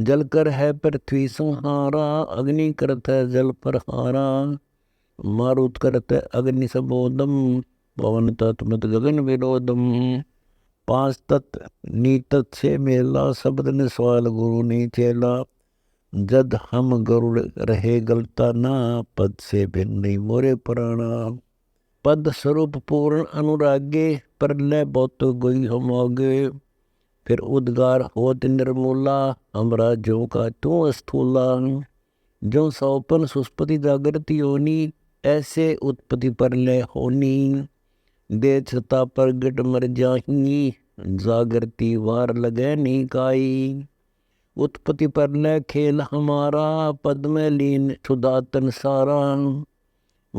जल कर है पृथ्वी संहारा, अग्नि करत है जल पर हारा। मारुत करत है अग्नि सबोदम, पवन तत्मत गगन विरोधम। पांच तत्व नीतत से मेला, शब्द ने सवाल गुरु नहीं चेला। जद हम गरुड़ रहे गलता ना, पद से भिन्न नहीं मोरे पुराणा। पद स्वरूप पूर्ण अनुरागे, प्रलय बहुत गई हम आगे। फिर उद्गार होत निर्मूला, हमरा जो का तू स्थूला। जो सौपन सुस्पति जागृति योनी, ऐसे उत्पत्ति प्रलय होनी। दे छता प्रगट मर जाही, जागृति वार लगे नहीं काई। उत्पत्ति प्रलय खेल हमारा, पद में लीन सुदातन सारा।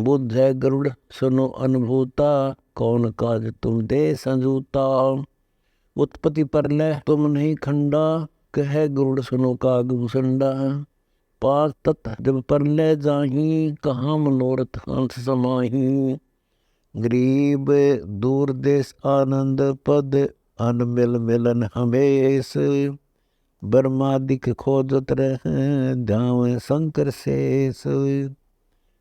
बुद्ध है गरुड़ सुनो अनुभूता, कौन काज तुम दे संजूता। उत्पत्ति प्रलय तुम नहीं खंडा, कह गरुड़ सुनो काग भूसंडा। पांच तत्व जब प्रलय जाही, कहाँ मनोरथ हंस समाही। गरीब दूर देश आनंद पद, अन मिल मिलन हमेश। ब्रह्मादिक खोजत रहे, ध्यान शंकर शेष।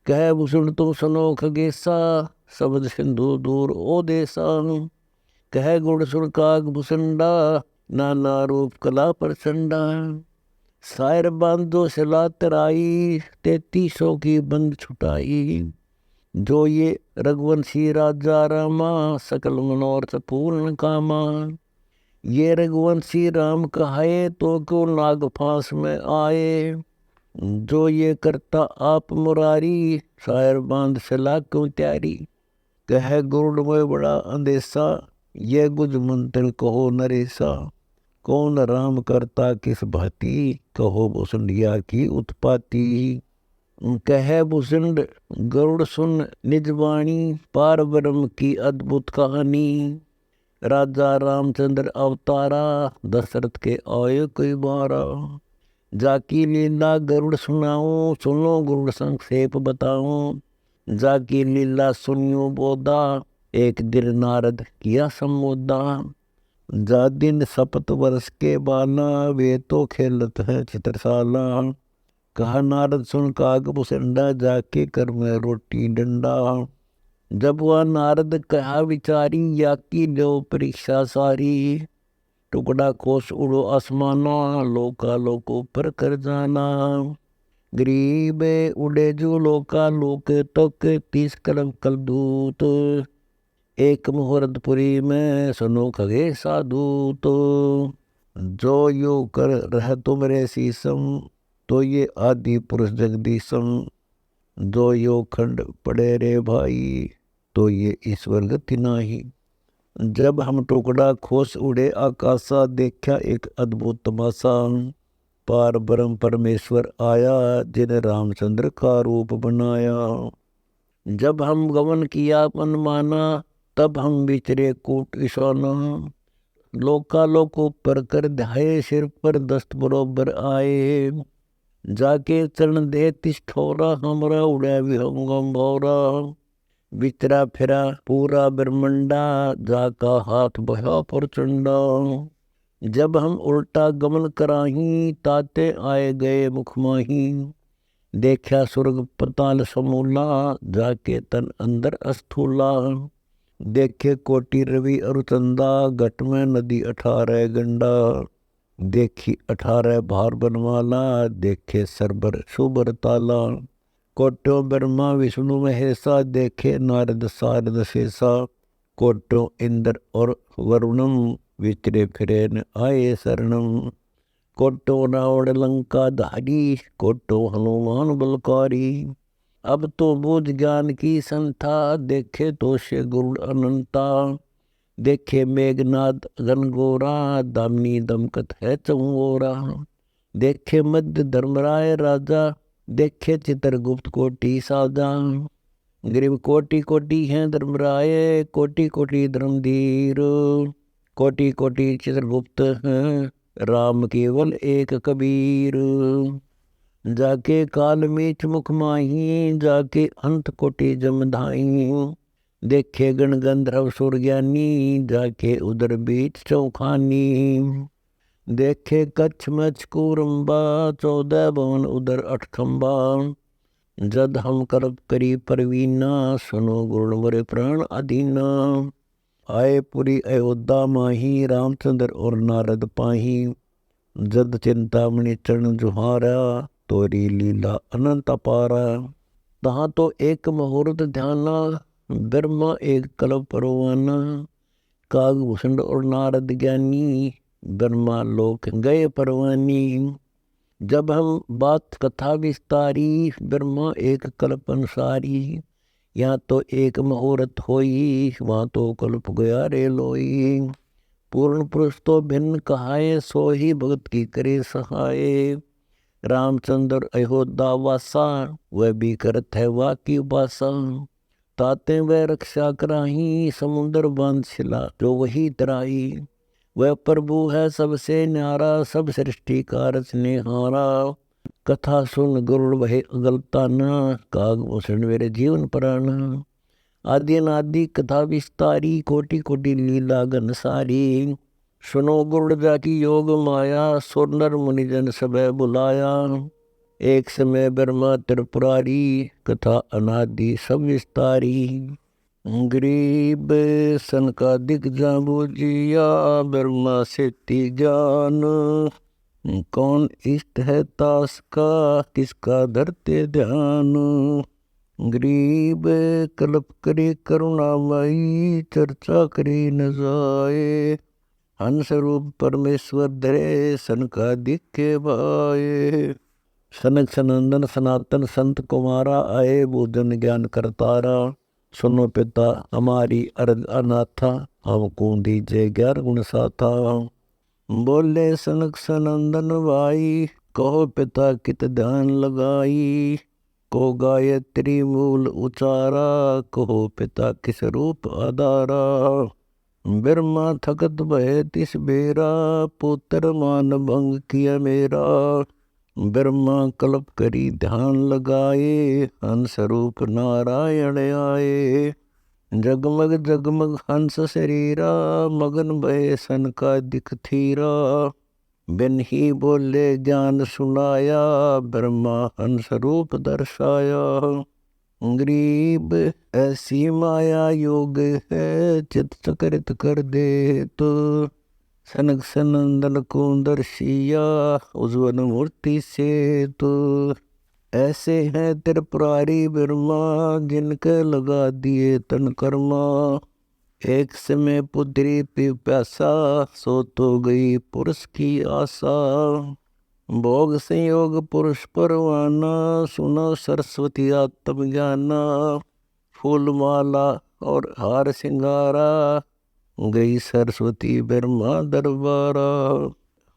कह भूषण तुम सुनो खगेसा, शब्द सिंधु दूर ओ देसा। कह गुण सुन काग भूसंडा, नाना रूप कला प्रचंडा। शायर बांधो सिला तराई, 3300 की बंद छुटाई। जो ये रघुवंशी राजा रामा, सकल मनोरथ पूर्ण कामा। ये रघुवंशी राम कहाए, तो क्यों नाग फांस में आए। जो ये करता आप मुरारी, शायर बांध सिला क्यों त्यारी। कह गुरुड़ में बड़ा अंदेशा, ये गुज मंत्र कहो नरेसा। कौन राम करता किस भांति, कहो भुसंडिया की उत्पाती। कह भुसंड गरुड़ सुन निज वाणी, पार ब्रह्म की अद्भुत कहानी। राजा रामचंद्र अवतारा, दशरथ के आय कोई बारा। जाकी लीला गरुड़ सुनाऊं, सुनो गरुड़ संक्षेप बताऊं। जाकी लीला सुनियो बोधा, एक दिन नारद किया संबोधा। जा दिन सपत वर्ष के बाला, वे तो खेलत है चित्रशाला। कहा नारद सुन काग भूसंडा, जाके कर में रोटी डंडा। जब वह नारद कहा विचारी, या की लो परीक्षा सारी। टुकड़ा कोस उड़ो आसमाना, लोका लोको पर कर जाना। गरीब उड़े जो लोका लोक तक, 30 कलम कल दूत। एक मुहूर्तपुरी में सुनो खगे साधूत। जो यो कर रह तुमरे शीसम, तो ये आदि पुरुष जगदीशम। जो यो खंड पड़े रे भाई, तो ये ईश्वर गति नाही। जब हम टुकड़ा खोस उड़े आकाशा, देखा एक अद्भुत तमाशा। पार ब्रह्म परमेश्वर आया, जिन रामचंद्र का रूप बनाया। जब हम गमन किया मन माना, तब हम विचरे कूट ईशाना। लोका लोको पर कर ध्याये, सिर पर दस्त बरोबर आए। जाके चरण दे तिस ठोरा, हमरा उड़े विहंगम भौरा। विचरा फिरा पूरा ब्रह्मंडा, जाका हाथ बहा प्रचंडा। जब हम उल्टा गमन कराही, ताते आए गए मुख माही। देखा स्वर्ग पताल समूला, जाके तन अंदर अस्थूला। देखे कोटि रवि अरुचंदा, घट में नदी 18 गंडा। देखी 18 भार बनवाला, देखे सरबर सुबर ताला। कोटो ब्रह्मा विष्णु महेशा, देखे नारद सारद शेषा। कोटो इंद्र और वरुणम, विचरे फिरे न आए शरणम। कोटो रावण लंका धारी, कोटो हनुमान बलकारी। अब तो बोध ज्ञान की संथा, देखे तो से गुरुड़ अनंता। देखे मेघनाद घनघोरा, दामिनी दमकत है चंगोरा। देखे मध्य धर्मराय राजा, देखे चित्रगुप्त कोटि साजा। गरीब कोटि कोटि हैं धर्मराय, कोटि कोटि धर्मधीर। कोटि कोटि चित्रगुप्त हैं, राम केवल एक कबीर। जाके काल मीच मुख माही, जाके अंत कोटि जमधाई। देखे गण गंधर्व सुर ज्ञानी, जाके उदर बीच चौखानी। देखे कच्छ मच्छ कूरम्बा 14 भवन उदर 8 खम्बा। जद हम करब करी परवीना सुनो गुण मोरे प्राण अधीना। आए पुरी अयोध्या माही रामचंद्र और नारद पाही। जद चिंतामणि चरण जुहारा तोरी लीला अनंत अपारा। तहाँ तो एक मुहूर्त ध्याना ब्रह्मा एक कल्प परवाना। कागभूषण और नारद ज्ञानी ब्रह्मा लोक गए परवानी। जब हम बात कथा विस्तारी ब्रह्मा एक कल्प अनुसारी। यहाँ तो एक मुहूर्त होई वहाँ तो कल्प गया रे लोई। पूर्ण पुरुष तो भिन्न कहाए सो ही भगत की करे सहाय। रामचंद्र अयोध्या वासा वह भी करत है वा की उपासा। ताते वह रक्षा कराही समुद्र बांध शिला जो वही तराई। वह प्रभु है सबसे न्यारा सब सृष्टि का रचनेहारा। कथा सुन गरुड़ वह अगलताना कागभूषण मेरे जीवन प्राण। आदि अनादि कथा विस्तारी कोटि कोटि लीला घनसारी। सुनो गुरुड़ जाकी योग माया सुर नर मुनिजन सब बुलाया। एक समय ब्रह्मा त्रिपुरारी कथा अनादि सब विस्तारी। गरीब सनकादिक जाबूजिया ब्रह्मा से ज्ञान। कौन इष्ट है तास का किसका धरते ध्यान। गरीब कल्प करे करुणामयी चर्चा करे न जाए। हंस रूप परमेश्वर धरे सनकादिक के भाए। सनक सनंदन सनातन संत कुमारा आए भोजन ज्ञान करतारा। सुनो पिता हमारी अर्ज अनाथा हमको दीजिए 11 गुण साथा। बोले सनक सनंदन भाई कहो पिता कित ध्यान लगाई। को गायत्री मूल उचारा कहो पिता किस रूप आधारा। ब्रह्मा थकत भय तिस बेरा पुत्र मान भंग किया मेरा। ब्रह्मा कल्प करी ध्यान लगाए हंस रूप नारायण आए। जगमग जगमग हंस शरीरा मगन भय सन का दिख थीरा। बिन ही बोले ज्ञान सुनाया ब्रह्मा हंस रूप दर्शाया। गरीब ऐसी माया योग है चित चकरित कर दे तो। सनक सनंदन को दर्शिया उज्ज्वल मूर्ति से तो। ऐसे हैं त्रिपुरारी ब्रह्मा जिनके लगा दिए तन कर्मा। एक समय पुत्री पिपासा सो तो गई पुरुष की आशा। भोग संयोग पुरुष परवाना सुनो सरस्वती आत्म ज्ञाना। फूल माला और हार सिंगारा गई सरस्वती ब्रह्मा दरबारा।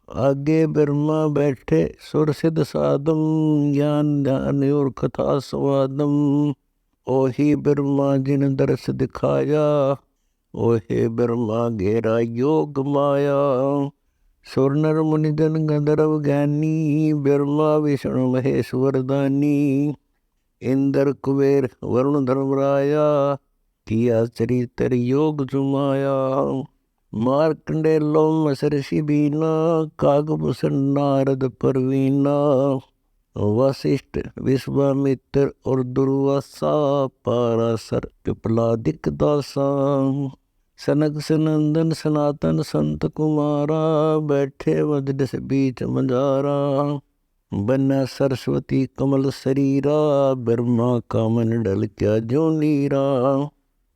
आगे ब्रह्मा बैठे सुर सिद्ध साधम ज्ञान ध्यान और कथा स्वादम। ओही ब्रह्मा जिन दर्श दिखाया ओहे ब्रह्मा घेरा योग माया। सुर नर मुनि जन गंधर्व ज्ञानी ब्रह्मा विष्णु महेश वरदानी। इंद्र कुबेर वरुण धर्मराया किया चरित्र योग जुमाया। मार्कंडे लोम ऋषि बीना कागभूषण नारद परवीना। वशिष्ठ विश्वामित्र और दुर्वासा पाराशर पिपलादिक दासा। सनक सनंदन सनातन संत कुमारा बैठे वज्र बीच मंजारा। बना सरस्वती कमल शरीरा ब्रह्मा का मन डल क्या जो नीरा।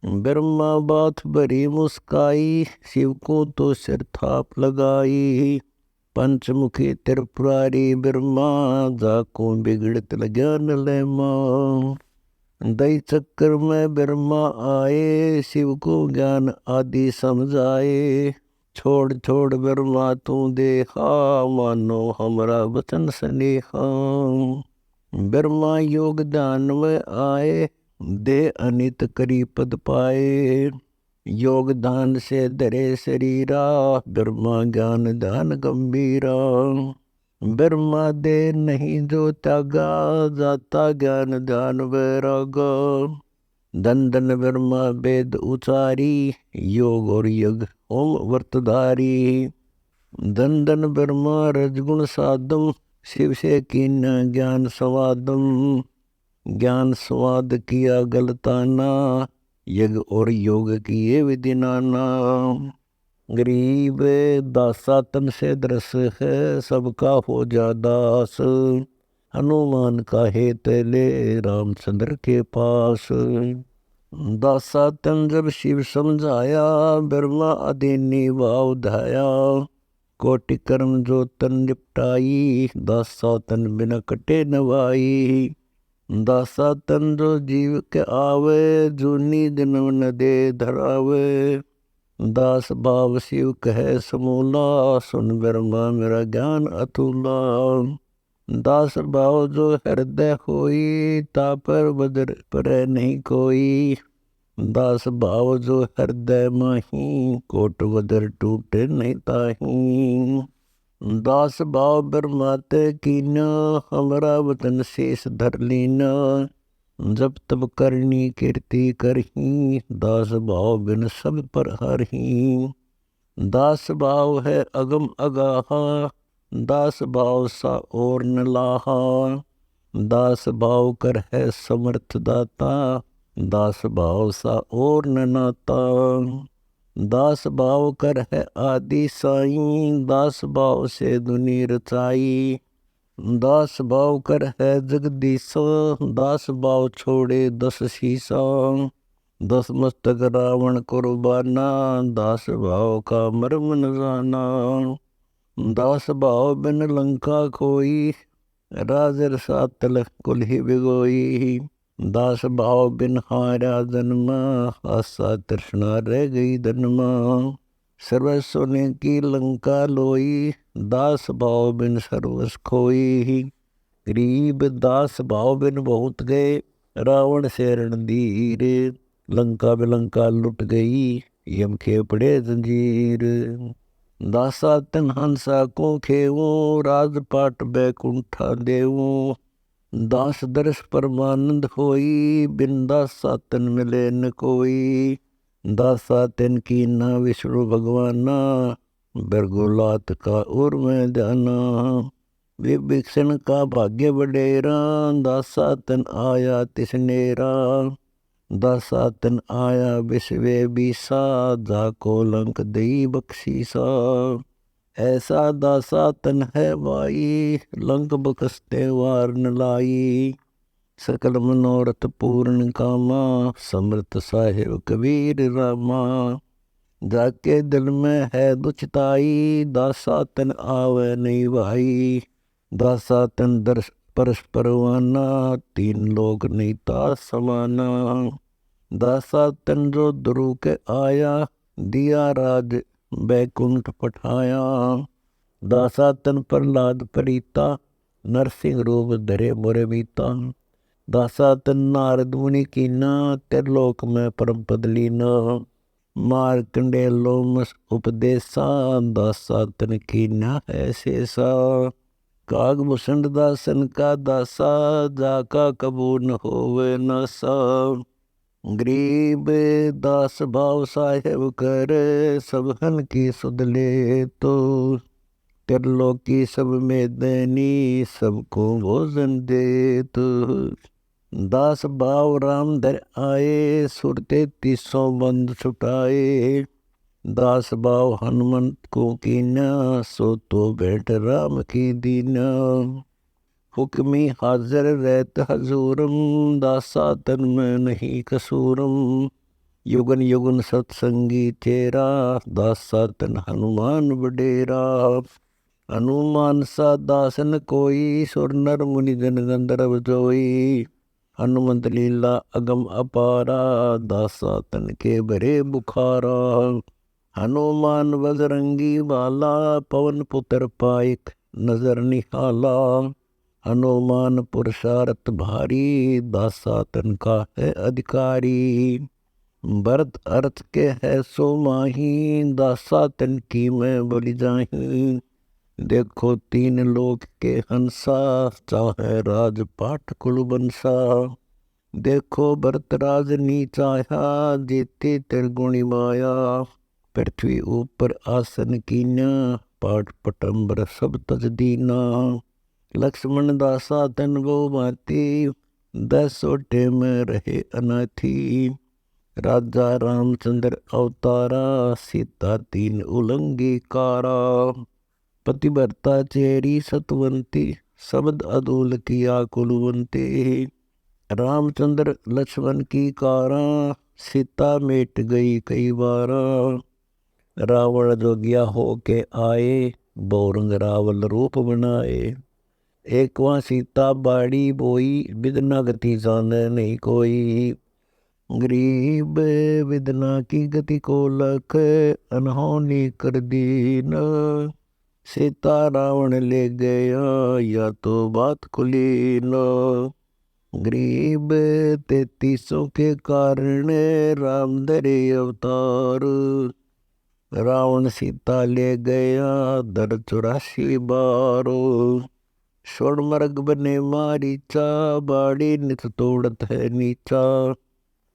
ब्रह्मा बात भरी मुस्काई शिव को तो सिर थाप लगाई। पंचमुखी त्रिपुरारी ब्रह्मा जाको बिगड़त ज्ञान लेमा। दई चक्कर में ब्रह्मा आए शिव को ज्ञान आदि समझाए। छोड़ छोड़ ब्रह्मा तू देखा मानो हमरा वचन स्नेहा। ब्रह्मा योग ध्यान में आए दे अनित करी पद पाए। योग दान से धरे शरीरा ब्रह्मा ज्ञान ध्यान गंभीरा। ब्रह्मा दे नहीं जो त्यागा जाता ज्ञान ध्यान वैरागा। धन धन ब्रह्मा वेद उचारी योग और यज्ञ ओम वर्तधारी। धन धन ब्रह्मा रजगुण साधम, शिव से कीन्हा ज्ञान स्वादम। ज्ञान स्वाद किया गलताना, यज्ञ और योग किए विधि नाना। गरीब दासा तन से दरस है, सबका हो जा दास। हनुमान का हे तेले, रामचंद्र के पास। दासा तन जब शिव समझाया, ब्रह्मा अधीनी भाव धाया। कोटि कर्म जो तन निपटाई, दासा तन बिना कटे नवाई। दासा तन जो जीव के आवे, जूनी जन्म न दे धरावे। दास भाव शिव कहे समूला, सुन ब्रह्मा मेरा ज्ञान अतुला। दास भाव जो हृदय होई, तापर बदर पर नहीं कोई। दास भाव जो हृदय माही, कोट बदर टूटे नहीं ताही। दास भाव ब्रह्माते कीना, हमरा वतन शेष धर लीना। जब तब करनी कीर्ति करही, दास भाव बिन सब पर हरही। दास भाव है अगम अगाहा, दास भाव सा और न लाहा। दास भाव कर है समर्थ दाता, दास भाव सा और न नाता। दास भाव कर है आदि साईं, दास भाव से दुनि रचाई। दास भाव कर है जगदीशा, दास भाव छोड़े 10 शीशा। 10 मस्तक रावण कुर्बाना, दास भाव का मर्म न जाना। दास भाव बिन लंका कोई, राज रसातल कुल ही बिगोई। दास भाव बिन हारा जन्मा, आशा तृष्णा रह गई जन्मा। सर्वस्व ने की लंका लोई, दास भाव बिन सर्वस खोई। गरीब दास भाव बिन बहुत गए, रावण से रणधीर। लंका बिलंका लुट गई, यम के पड़े जंजीर। दासा तन हंसा को खेवो, राजपाट बैकुंठा देवो। दास दर्श परमानंद होई, बिन दासा तन मिले न कोई। दासा तन की ना विष्णु भगवाना, बरगुलात का और मैं जाना। विभीषण का भाग्य बडेरा, दासा तन आया तिसनेरा। दासा तन आया विश्वे बीसा, जाको लंक दई बख्शीसा। ऐसा दासा तन है भाई, लंक बकसते वार न लाई। सकल मनोरथ पूर्ण कामा, समर्थ साहिब कबीर रामा। जाके दिल में है दुचिताई, दासा तन आवे नहीं भाई। दासा तन दर्श परस परवाना, 3 लोक नहीं ता समाना। दासा तन जो ध्रुव के आया, दिया राज बैकुंठ पठाया। दासा तन प्रहलाद प्रीता, नरसिंह रूप धरे मोरे मीता। दासा तन नारद मुनि कीना, त्रिलोक में परम पद लीना। मार्कंडे लोमस उपदेशा, दासा तन कीना है शेषा। काग मुसंड दासन का दासा, जाका कबू न होवे नासा। गरीब दास भाव साहेब कर, सब हन की सुध ले तो। त्रिलोकी सब में देनी, सबको भोजन दे तो। दास भाव राम धर आए, सुरते 300 बंद छुटाए। दास भाव हनुमंत को कीना, सो तो भेंट राम की दीना। हुक्मी हाजर रहत हजूरम, दासा तन में नहीं कसूरम। युगन युगन सत्संगी तेरा, दासा तन हनुमान बडेरा। हनुमान सा दासन कोई, सुर नर मुनि जन गंधर्व जोई। हनुमंत लीला अगम अपारा, दासा तन के भरे बुखारा। हनुमान बजरंगी बाला, पवन पुत्र पाइक नजर निहाला। हनुमान पुरुषार्थ भारी, दासा तन का है अधिकारी। भरत अर्थ के है सो माही, दासा तन की मैं बलि जाही। देखो 3 लोक के हंसा, चाहे राजपाट कुल बंसा। देखो भरत राज नीचाया, जीती त्रिगुणी माया। पृथ्वी ऊपर आसन कीन्या, पाट पटंबर सब तज दीना। लक्ष्मण दासा तन वो माती 10 सोटे में रहे अनाथी। राजा रामचंद्र अवतारा सीता 3 उलंगी कारा। पतिव्रता चेरी सतवंती शब्द अदूल किया कुलवंती। रामचंद्र लक्ष्मण की कारा सीता मेट गई कई बारा। रावण जोगिया हो के आए बोरंग रावल रूप बनाए। एक वहाँ सीता बाड़ी बोई विदना गति जान नहीं कोई। गरीब विदना की गति को लख अनहोनी कर दीन। सीता रावण ले गया या तो बात खुली न। गरीब 33 के कारण राम धरे अवतार। रावण सीता ले गया दर 84 बार। स्वर्णमर्ग बने मारीचा बाड़ी नित तोड़त है नीचा।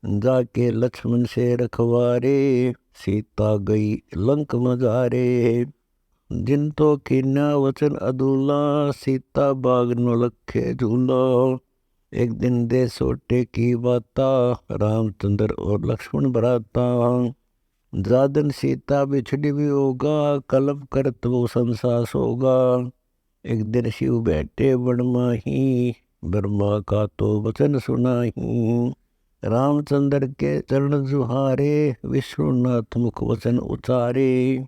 जाके लक्ष्मण से रखवारे सीता गई लंक मजारे। जिन तो किन्या वचन अदूला सीता बाग न लखे झूला। एक दिन दे सोटे की बाता रामचंद्र और लक्ष्मण बराता। जादन सीता बिछड़ी भी होगा कलप करत वो संसास होगा। एक दिन शिव बैठे बन माही ब्रह्मा का तो वचन सुनाही। रामचंद्र के चरण जुहारे विष्णुनाथ मुख वचन उचारे।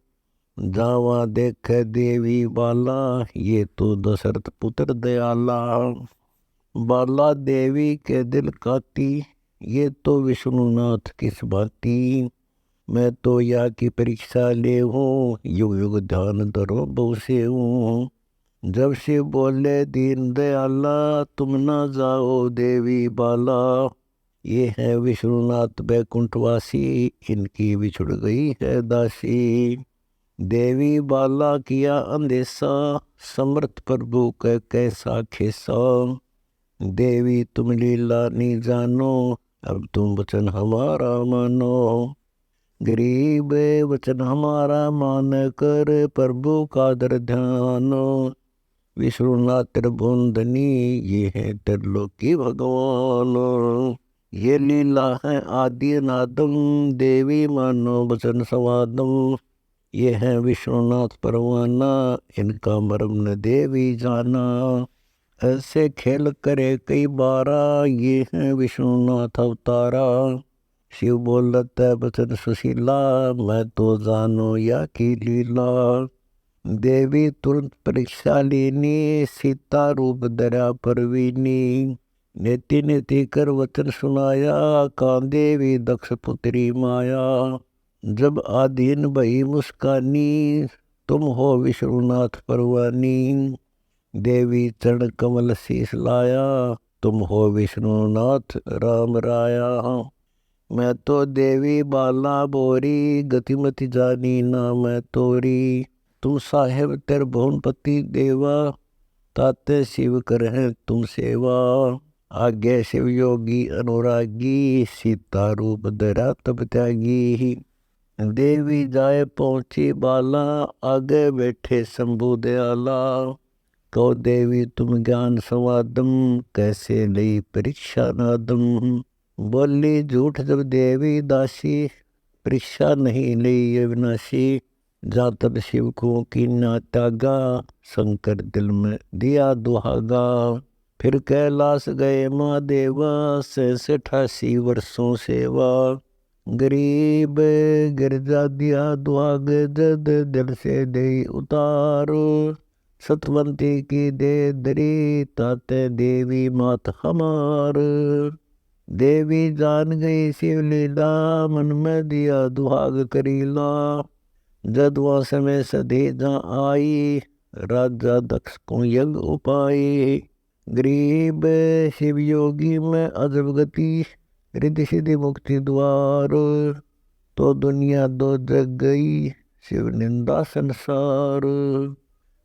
जावा देख देवी बाला ये तो दशरथ पुत्र दयाला। बाला देवी के दिल काती ये तो विष्णुनाथ किस बाती। मैं तो या की परीक्षा ले हूँ युग युग ध्यान धरो बहु से हूँ। जब शिव बोले दीन दयाला तुम ना जाओ देवी बाला। ये है विष्णुनाथ बैकुंठवासी इनकी बिछुड़ गई है दासी। देवी बाला किया अंदेशा समर्थ प्रभु का कैसा खेसा। देवी तुम लीला नहीं जानो अब तुम वचन हमारा मानो। गरीब वचन हमारा मान कर प्रभु का दर ध्यान। विष्णुनाथ त्रिभुवनधनी ये है त्रिलोकी भगवान। ये लीला है आदि अनादम देवी मानो वचन संवादम। ये है विष्णुनाथ परवाना इनका मर्म न देवी जाना। ऐसे खेल करे कई बारा ये है विष्णुनाथ अवतारा। शिव बोलत है वचन सुशीला मैं तो जानो या की लीला। देवी तुरंत परीक्षा लेनी सीता रूप दरा परवीनी। नेति नेति कर वचन सुनाया कांदेवी दक्ष पुत्री माया। जब आधीन भई मुस्कानी तुम हो विष्णुनाथ परवानी। देवी चरण कमल शीस लाया तुम हो विष्णुनाथ राम राया। मैं तो देवी बाला बोरी गतिमति जानी ना मैं तोरी। तुम साहेब त्रिभुवनपति देवा ताते शिव कर हैं तुम सेवा। आगे शिव योगी अनुरागी सीता रूप धरा तब त्यागी। देवी जाए पहुंची बाला आगे बैठे शंभु दयाला। कहो देवी तुम ज्ञान संवादम कैसे लई परीक्षा नादम। बोली झूठ जब देवी दासी परीक्षा नहीं लई अविनाशी। जा तब शिव को की ना त्यागा शंकर दिल में दिया दुहागा। फिर कैलाश गए महादेवा 87 वर्षों सेवा। गरीब गिरजा दिया दुआग जद दिल से दे उतारो। सतवंती की दे दरी ताते देवी मात हमार। देवी जान गई शिव लीला मन में दिया दुहाग करीला। जद वहाँ समय सधे जहाँ आई राजा दक्ष को यज्ञ उपाय। गरीब शिव योगी में अजब गति रिद्धि सिद्धि मुक्ति द्वार। तो दुनिया दो जग गई शिव निंदा संसार।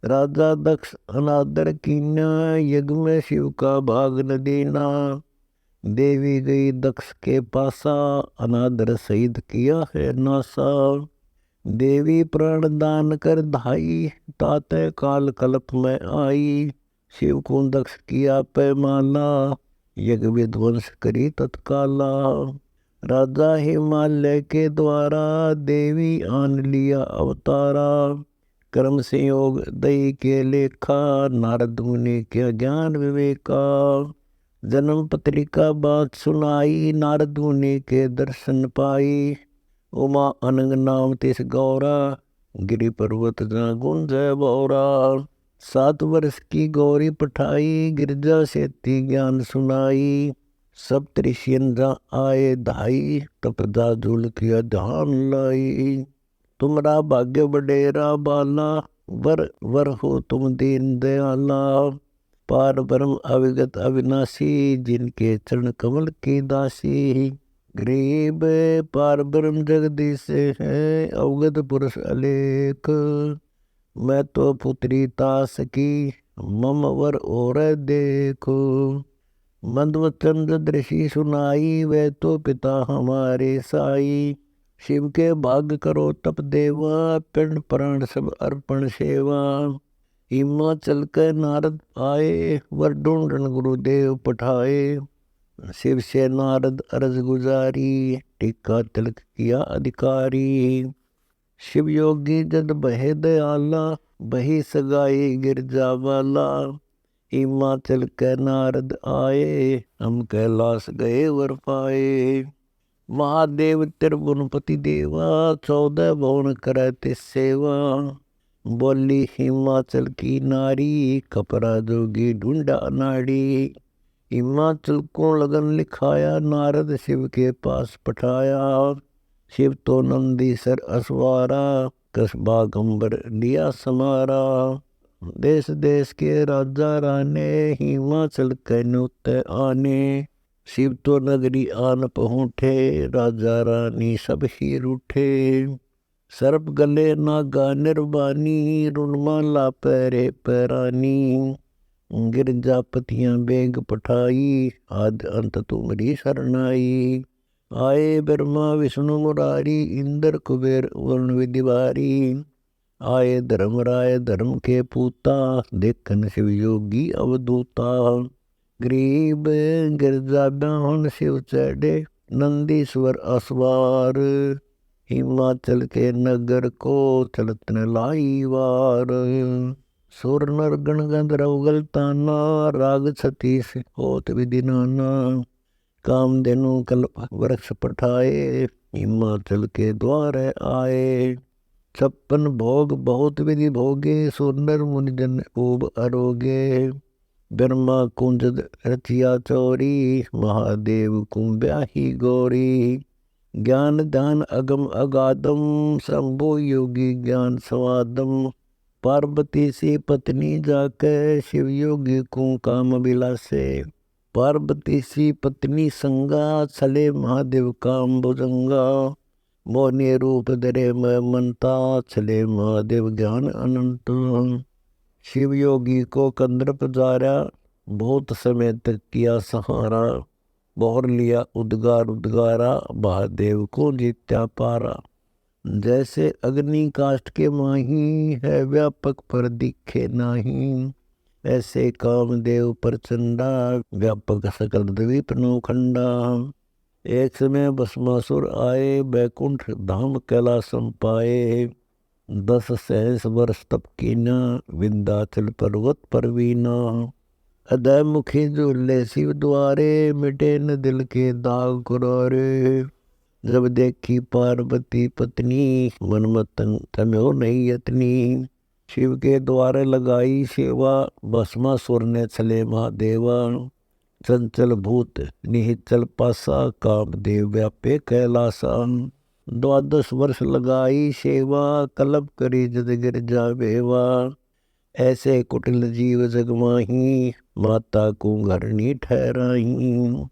राजा दक्ष अनादर कीना यज्ञ में शिव का भाग न देना। देवी गई दक्ष के पासा अनादर शहीद किया है नासा। देवी प्राण दान कर धाई, ताते काल कल्प में आई। शिव को दक्ष किया पैमाला, यज्ञ विध्वंस करी तत्काला। राजा हिमालय के द्वारा, देवी आन लिया अवतारा। कर्म संयोग दई के लेखा, नारद मुनि के ज्ञान विवेका। जन्म पत्रिका बात सुनाई, नारद मुनि के दर्शन पाई। उमा अनंग नाम तिस गौरा, गिरि पर्वत जा गुंजय बौरा। 7 वर्ष की गौरी पठाई, गिरजा सेती ज्ञान सुनाई। सब ऋषियन जा आए धाई, तपदा झूल किया ध्यान लाई। तुमरा भाग्य बडेरा बाला, वर वर हो तुम दीन दयाला। पार ब्रह्म अविगत अविनाशी, जिनके चरण कमल की दासी। गरीब पार ब्रह्म जगदीश है, अवगत पुरुष अलेख। मैं तो पुत्री तास की, मम वर और देखो। मंदवचन दृषि सुनाई, वे तो पिता हमारे साई। शिव के भाग करो तप देवा, पिंड प्राण सब अर्पण सेवा। हिमाचल के नारद आए, वर ढूंढन गुरुदेव पठाए। शिव से नारद अरज गुजारी, टीका तिलक किया अधिकारी। शिव योगी जद बहे दयाला, बही सगाई गिरजा वाला। हिमाचल के नारद आए, हम कैलाश गए वर पाए। महादेव त्रिभुवनपति देवा, 14 भुवन करे तिस सेवा। बोली हिमाचल की नारी, कपरा जोगी ढूंढा नाड़ी। हिमाचल को लगन लिखाया, नारद शिव के पास पठाया। शिव तो नंदीसर असवारा, कसबा गंबर लिया समारा। देश देश के राजा राने, हिमाचल के न्योते आने। शिव तो नगरी आन पहुँचे, राजा रानी सब ही रूठे। सर्प गले नागा निर्वाणी, रुणमाला पैरे पैरानी। गिरजापतियां बेग पठाई, आद अंत तुमरी शरणाई। आए ब्रह्मा विष्णु मुरारी, इंद्र कुबेर वरुण विधिवारी। आए धर्मराय धर्म के पूता, देखन शिव योगी अवधूता। गरीब गिरजा ब्याहन शिव चढ़े, नंदीश्वर असवार। हिमाचल के नगर को, चलत न लाई वार। सुर नर गण गंधर्व गलताना, राग छतीस होत विधि नाना। कामधेनु कल्प वृक्ष पठाए, हिमाचल के द्वार आए। 56 भोग बहुत विधि भोगे, सुंदर मुनिजन खूब अरोगे। ब्रह्मा कुंज रचिया चोरी, महादेव कुंब्याही गौरी। ज्ञान ध्यान अगम अगाधम, शंभु योगी ज्ञान स्वादम। पार्वती सी पत्नी जाके, शिव योगी को काम बिलासे। पार्वती सी पत्नी संगा, छले महादेव काम भुजंगा। मोहनी रूप धरे मैं मनता, छले महादेव ज्ञान अनंत। शिव योगी को कंदर पधारा, बहुत समय तक किया सहारा। बोहर लिया उद्गार उद्गारा, महादेव को जीत्या पारा। जैसे अग्नि काष्ठ के माही, है व्यापक पर दिखे नाही। ऐसे कामदेव प्रचंडा, व्यापक सकल द्वीप नौखंडा। एक समय भस्मासुर आए, बैकुंठ धाम कैलासम पाए। 10 सहस वर्ष तप कीना, विंध्याचल पर्वत पर वीना। अदय मुखी झूले शिव द्वारे, मिटे न दिल के दाग कुरारे। जब देखी पार्वती पत्नी, मन मतन थम्यो नहीं यतनी। शिव के द्वारे लगाई सेवा, भस्मासुर ने छले महादेवा। चंचल भूत निहिचल पासा, कामदेव व्यापे कैलासा। 12 वर्ष लगाई सेवा, कल्प करी जद गिरजा बेवा। ऐसे कुटिल जीव जगमाही, माता को घरनी ठहराई।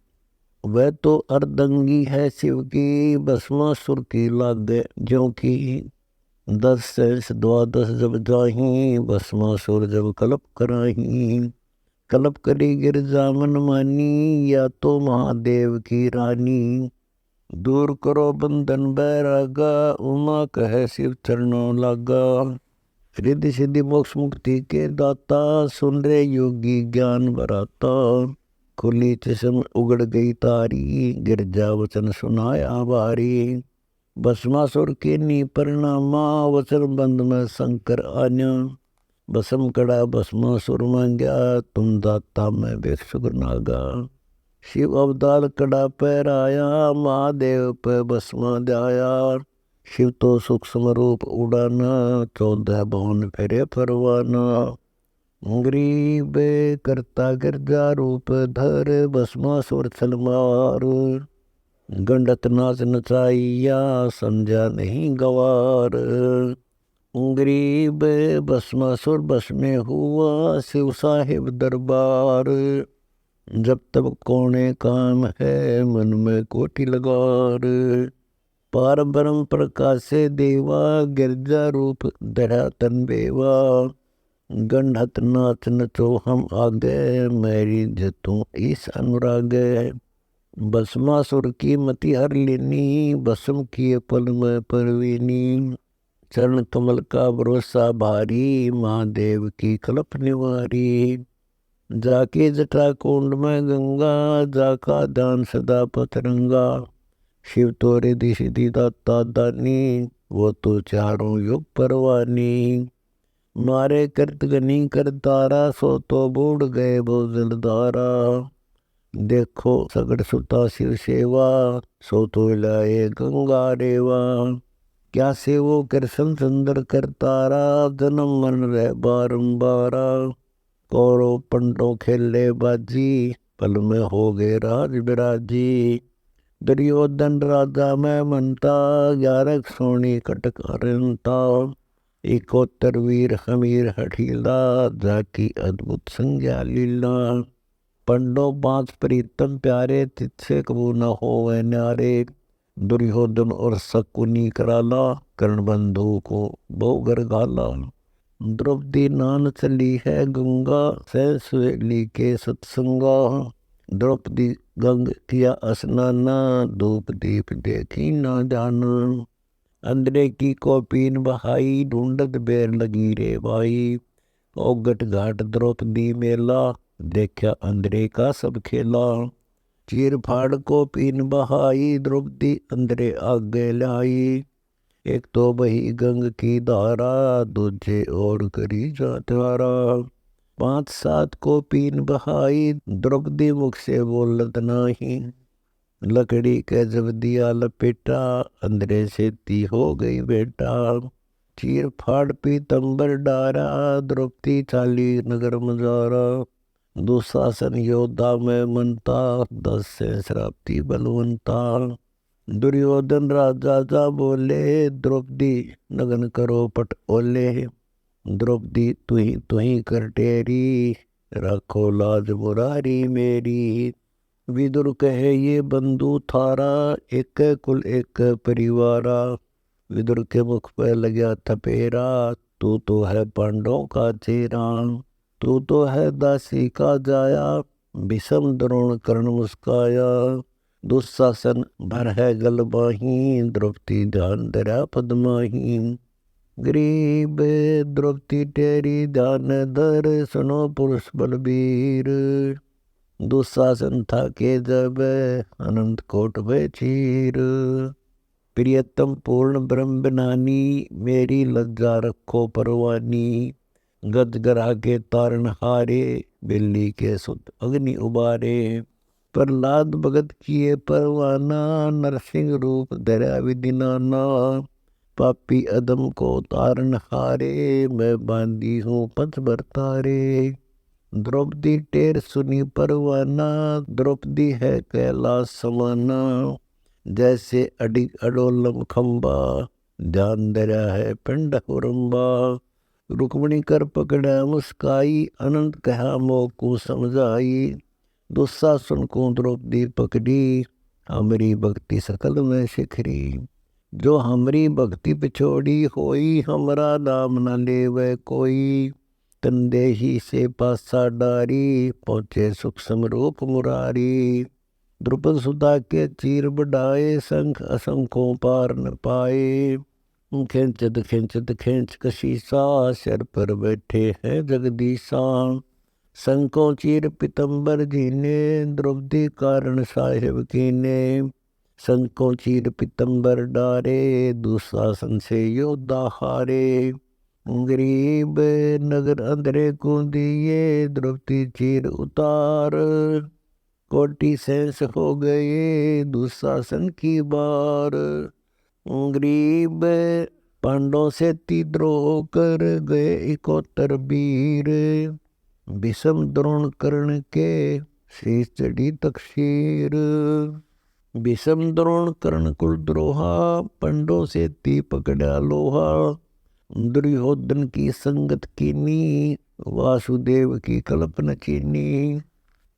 वह तो अर्धंगी है शिव की, भस्मासुर की लागे ज्यों की। 10 सहस 12 जब जाही, भस्मासुर जब कल्प कराही। कल्प करी गिरजा मन मानी, या तो महादेव की रानी। दूर करो बंधन बैरागा, उमा कहे शिव चरणों लागा। रिद्धि सिद्धि मोक्ष मुक्ति के दाता, सुन रे योगी ज्ञान बराता। खुली चश्म उगड़ गई तारी, गिरजा वचन सुनाया बारी। भस्मासुर के नी परिणामा, वचन बंद में शंकर आन्या। भस्म कड़ा भस्मासुर मांग्या, तुम दाता में भिक्षुक नागा। शिव अवतार कड़ा पैराया, महादेव पे भस्मा जाया। शिव तो सूक्ष्म रूप उड़ाना, 14 भवन फेरे फरवाना। गरीब करता गिरजा रूप धर, भस्मासुर छलमार। गंडत नाच नचाइया, समझा नहीं गवार। गरीब भस्मासुर बस में हुआ, शिव साहिब दरबार। जब तब कोने काम है, मन में कोटि लगार। पार ब्रह्म प्रकाश से देवा, गिरजा रूप धरा तन बेवा। गंडत नाच नचो हम आगे, मेरी जतों इस अनुराग। भस्मासुर की मति हर लेनी, भस्म किए पल में परवीनी। चरण कमल का भरोसा भारी, महादेव की कल्प निवारी। जाके जटा कुंड में गंगा, जाका दान सदा पतरंगा। शिव तो रिद्धि सिद्धि दाता दानी, वो तो चारों युग परवानी। मारे कृतगनी कर तारा, सो तो बूढ़ गए वो जलधारा। देखो सगड़ सुता शिव सेवा, सो तो लाए गंगा रेवा। क्या सेवो कृष्ण चंद्र कर तारा, जन्म मन रह बारंबारा। कौरव पंडो खेले बाजी, पल में हो गए राज बिराजी। दुर्योधन राजा में मनता, 11 सोनी कटक अरंता। 71 वीर हमीर हठीला, जाकी अद्भुत संज्ञा लीला। पंडो 5 प्रीतम प्यारे, तिथे कबू न होवे न्यारे। दुर्योधन और शकुनी कराला, कर्ण बंधु को बहुगर गाला। द्रौपदी नान चली है गंगा, सहसवेली के सत्संगा। द्रौपदी गंग किया स्नाना, धूप दीप देखी न जाना। अंदरे की कोपीन बहाई, ढूंढत बेर लगी रे भाई। ओगट घाट द्रौपदी मेला, देखा अंदरे का सब खेला। चीर फाड़ को पीन बहाई, द्रौपदी अंदरे आगे लाई। एक तो बही गंग की धारा, दूजे और करी जातवारा। 5-7 को पीन बहाई, द्रौपदी मुख से बोलत नाही। लकड़ी के जब दिया लपेटा, अंदरे से ती हो गई बेटा। चीर फाड़ पीतंबर डारा, द्रौपदी चाली नगर मजारा। दुशासन योद्धा में मनता, 10 से श्राप्ती बलवंता। दुर्योधन राजा जा बोले, द्रौपदी नगन करो पट ओले। द्रौपदी तुही कर टेरी, रखो लाज मुरारी मेरी। विदुर कहे ये बंधु थारा, एक कुल एक परिवारा। विदुर के मुख पे लगा थपेरा, तू तो है पांडवों का चेहरा। तू तो है दासी का जाया, भीषम द्रोण कर्ण मुस्काया। दुशासन भर है गलबाही, द्रौपदी ध्यान धरा पद्माही। गरीब द्रौपदी तेरी ध्यान धर, सुनो पुरुष बलबीर। दुशासन था के जब, अनंत कोट में चीर। प्रियतम पूर्ण ब्रह्म बनानी, मेरी लज्जा रखो परवानी। गज गरा के तारण हारे, बिल्ली के सुत अग्नि उबारे। प्रहलाद भगत किए परवाना, नरसिंह रूप धरा विधि नाना। पापी अदम को तारण हारे, मैं बांधी हूँ पथ बरतारे। द्रौपदी टेर सुनी परवाना, द्रौपदी है कैलाश समाना। जैसे अडिग अडोलम खंबा, ध्यान धरा है पिंड हुरम्बा। रुक्मणी कर पकड़ा मुस्काई, अनंत कहा मोकू समझाई। दुशासन को द्रौपदी पकड़ी, हमारी भक्ति सकल में शिखरी। जो हमारी भक्ति पिछोड़ी होई, हमारा नाम न लेवे कोई। तंदेही से पासा डारी, पहुँचे सूक्ष्म रूप मुरारी। द्रुपद सुता के चीर बढ़ाए, शंख असंखों पार न पाए। खिंचत खिंचत खिंच कशीसा, सिर पर बैठे हैं जगदीशा। शंखों चीर पितंबर जीने, द्रौपदी कारण साहिब कीने। शंखों चीर पितंबर डारे, दुशासन से योद्धा हारे। गरीब नगर अंधरे को दिए, द्रौपदी चीर उतार। कोटि सेंस हो गए, दुशासन की बार। गरीब पांडवों से तिद्रोह कर गए 71 वीर। विषम द्रोण कर्ण के शीश चढ़ी तकशीर। विषम द्रोण कर्ण कुल द्रोहा, पंडों से ती पकड़ा लोहा। दुर्योधन की संगत कीनी, वासुदेव की कल्पना चीनी।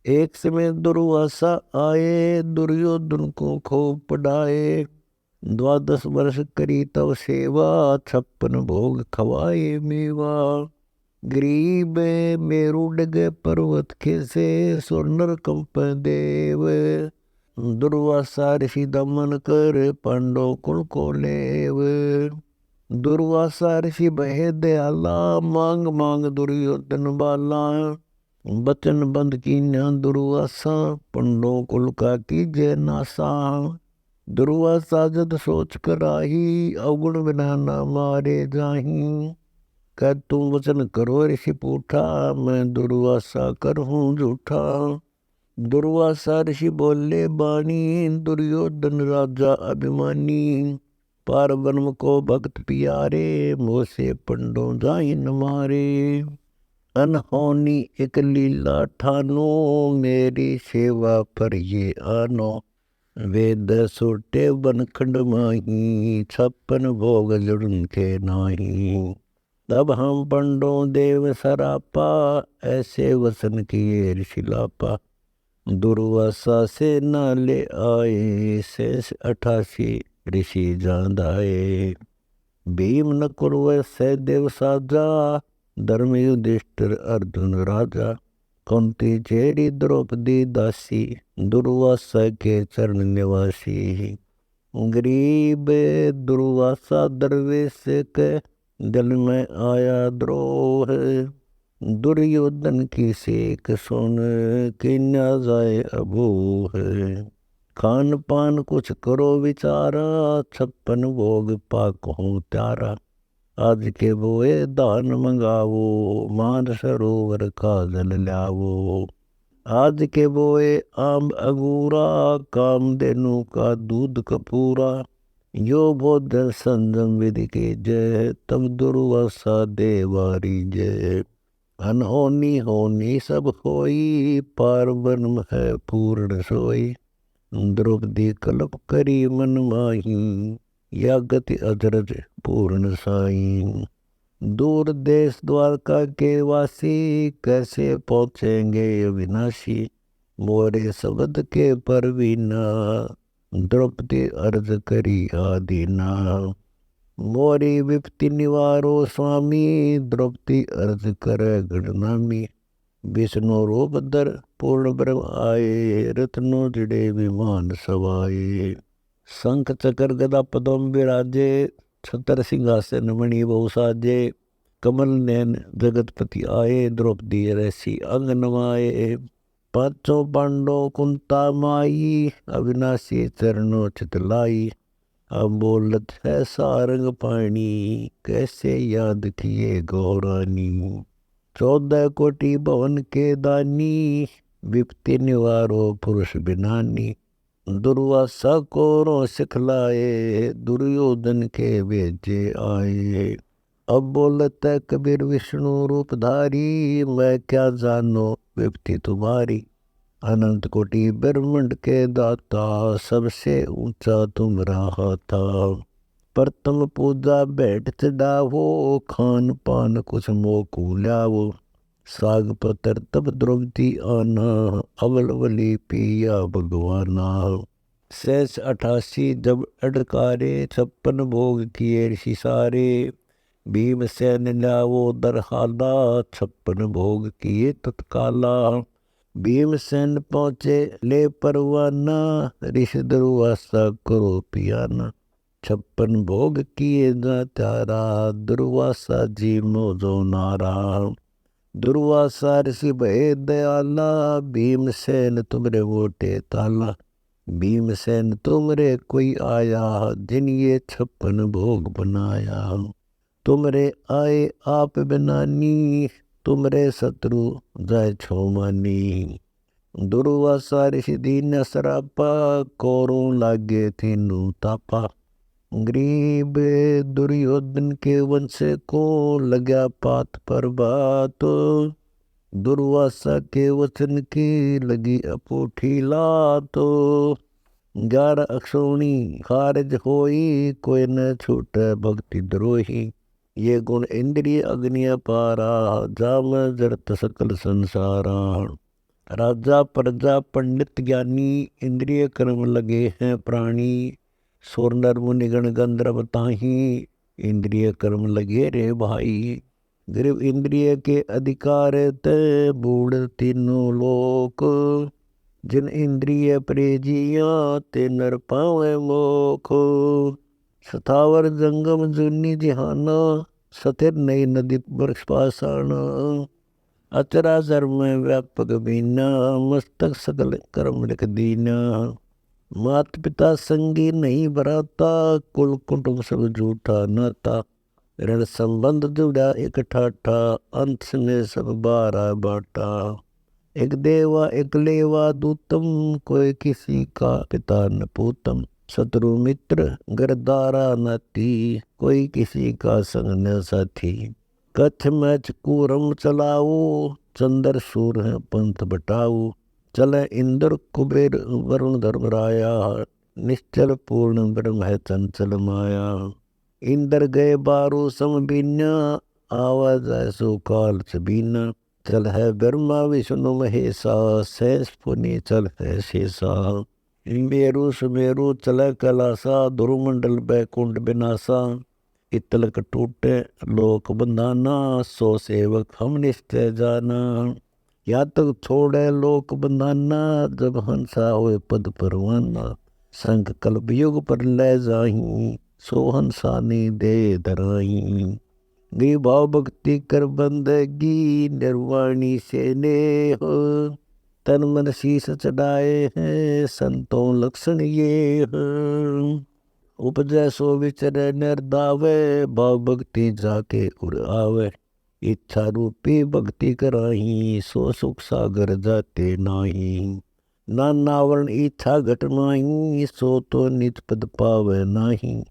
एक समय दुर्वासा आए, दुर्योधन को खूब पढ़ाए। 12 वर्ष करी तव सेवा, 56 भोग खवाए मेवा। गरीब मेरु डगे पर्वत खेसे, सोनर कंप देव। दुर्वासा ऋषि दमन कर, पांडव कुल को लेव। दुर्वासा ऋषि बहे दयाला, मांग मांग दुर्योधन बाला। बचन बंद की न्यान दुर्वासा, पंडों कुल का कीजे नासा। दुर्वासा जद सोच कर आही, अवगुण बिना न मारे जाही। कह तुम वचन करो ऋषि पूठा, मैं दुर्वासा करहूँ झूठा। दुर्वासा ऋषि बोले बानी, दुर्योधन राजा अभिमानी। पार ब्रह्म को भक्त पियारे, मोह से पंडों जाहि न मारे। अनहोनी एक लीला ठानो, मेरी सेवा पर ये आनो। वेद सोटे बनखंड माही, 56 भोग जुड़न के नाही। तब हम पंडों देव सरापा, ऐसे वसन किए ऋषिलापा। दुर्वासा से न ले आए, शेष 88 ऋषि जांदाए। भीम नकुल व सहदेव साजा, धर्म युधिष्ठिर अर्जुन राजा। कुंती चेरी द्रौपदी दासी, दुर्वासा के चरण निवासी। गरीब दुर्वासा दरवेश के, दिल में आया द्रोह। दुर्योधन की सेक सुन, किन्या जाए अबोह। खान पान कुछ करो विचारा, 56 भोग पाको त्यारा। आज के बोए दान मंगावो, मान सरोवर का जल लावो। आज के बोए आम अंगूरा, कामधेनु का दूध कपूरा। यो भोजन संजम विधि के जय, तब दुर्वासा देवारी जय। अनहोनी होनी सब होई, पार ब्रह्म है पूर्ण सोई। द्रौपदी कल्प करी मन माही, या गति अजरज पूर्ण साई। दूर देश द्वारका के वासी, कैसे पहुँचेंगे अविनाशी। मोरे शब्द के परवीना, द्रौपदी अर्ज करी आदीना। मोरी विपत्ति निवारो स्वामी, द्रौपदी अर्ज करे गणनामी। विष्णु रूप धर पूर्ण ब्रह्म आए, रत्नो जड़े विमान सवाए। शंख चक्र गदा पद्म विराजे, छतर सिंहासन मणि बहु साजे। कमल नैन जगतपति आए, द्रौपदी रैसी अंग नवाए। पांचों पांडव कुंता माई, अविनाशी चरणों चितलाई। अब बोलत है सारंग पाणी, कैसे याद किए गौरानी। 14 कोटि भवन के दानी, विपत्ति निवारो पुरुष बिनानी। दुर्वासा को रो सिखलाए, दुर्योधन के भेजे आए। अब बोलत है कबीर विष्णु रूपधारी, मैं क्या जानो विपत्ति तुम्हारी। अनंत कोटि ब्रह्मांड के दाता, सबसे ऊंचा तुम रहा था। प्रथम पूजा बैठ चढ़ावो, खान पान कुछ मोकू लावो। साग पतर तब द्रौपदी आना, अवलवली पिया भगवाना। शेष 88 जब अडकारे, 56 भोग किए ऋषि सारे। भीमसेन लावो दरहाला, 56 भोग किए तत्काला। भीमसेन पहुँचे ले परवाना, ऋषि दुर्वासा करो पियाना। 56 भोग किए जा त्यारा, दुर्वासा जी मोजो नारा। दुर्वासा ऋषि भय दयाला, भीमसेन तुमरे वोटे ताला। भीमसेन तुमरे कोई आया, जिन ये 56 भोग बनाया। तुमरे आए आप बनानी, तुमरे शत्रु जाय छोमानी। दुर्वासा ऋषि दीन सरापा, कोरों लागे थीनु तापा। गरीब दुर्योधन के वंश को, लगा पात पर बात। दुर्वासा के वचन की लगी अपूठी लात। 11 अक्षौणी खारिज होई, कोई न छूट भक्ति द्रोही। ये गुण इंद्रिय अग्नि पारा, जाम जरत सकल संसारा। राजा प्रजा पंडित ज्ञानी, इंद्रिय कर्म लगे हैं प्राणी। सुर नर मुनि गण गंधर्व ताही, इंद्रिय कर्म लगे रे भाई। गरीब इंद्रिय के अधिकार ते, बूढ़ तीनों लोक। जिन इंद्रिय प्रेजिया, ते नर पावे मोख। सतावर जंगम जुनी जिहाना, सतिर नई नदी वृक्ष पाषाण। अचराचर में व्यापक बीना, मस्तक सकल कर्म लिख दीना। मात पिता संगी नहीं बराता, कुल कुटुंब सब झूठा नाता। ऋण संबंध जुड़ा एक ठाठा, अंत में सब 12 बाटा। एक देवा एक लेवा दूतम, कोई किसी का पिता न पूतम। शत्रु मित्र गरदारा नाती, कोई किसी का संग न साथी। कच्छ मैच कूरम चलाओ, चंद्र सूर है पंथ बटाओ। चले इंद्र कुबेर वरुण धर्मराया, निश्चल पूर्ण ब्रह्म है चंचल माया। इंद्र गए 12 सम बीना, आवाज ऐसो काल सबीना। चल है ब्रह्मा विष्णु महेशा, शेष पुनि चल है शेषा। मेरु सुमेरु चल कैलासा, ध्रुवमंडल बैकुंठ विनाशा। इतलक टूटे लोक बंधाना, सो सेवक हम निश्चय जाना। या तक छोड़े लोक बंधाना, जब हंसा होए पद परवाना। संग कल्प युग पर ले जाही, सो हंसा ने दे धराई। गी भाव भक्ति कर बंदगी, निर्वाणी से नेह। तन मन शीस चढ़ाए हैं, संतों लक्षण ये। उपजय सो विचरे निर्दावे, भाव भक्ति जाके उड़ आवे। इच्छा रूपी भक्ति कराही, सो सुख सागर जाते नाही। नानावरण इच्छा घटमाही, सो तो निज पद पावे नाही।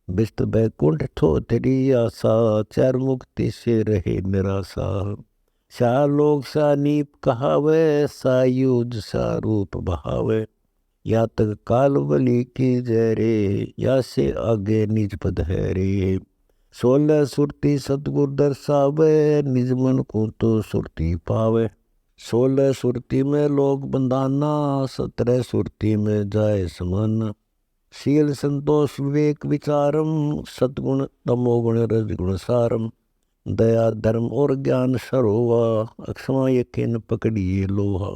विष्ट बैकुंठ ठो तेरी आशा, चार मुक्ति से रहे निराशा। सा लोग सा नीप कहावे, सा युज सा रूप बहावे। या तक काल बलि की जय रे, या से आगे निज पद है रे। 16 सुरती सतगुर दर्शावे, निज मन को तो सुरती पावे। 16 सुरती में लोग बंधाना, 17 सुरती में जाए समाना। शील संतोष विवेक विचारम, सतगुण तमोगुण रजगुण सारम। दया धर्म और ज्ञान सरोवा, अक्षमा यकीन पकड़िए लोहा।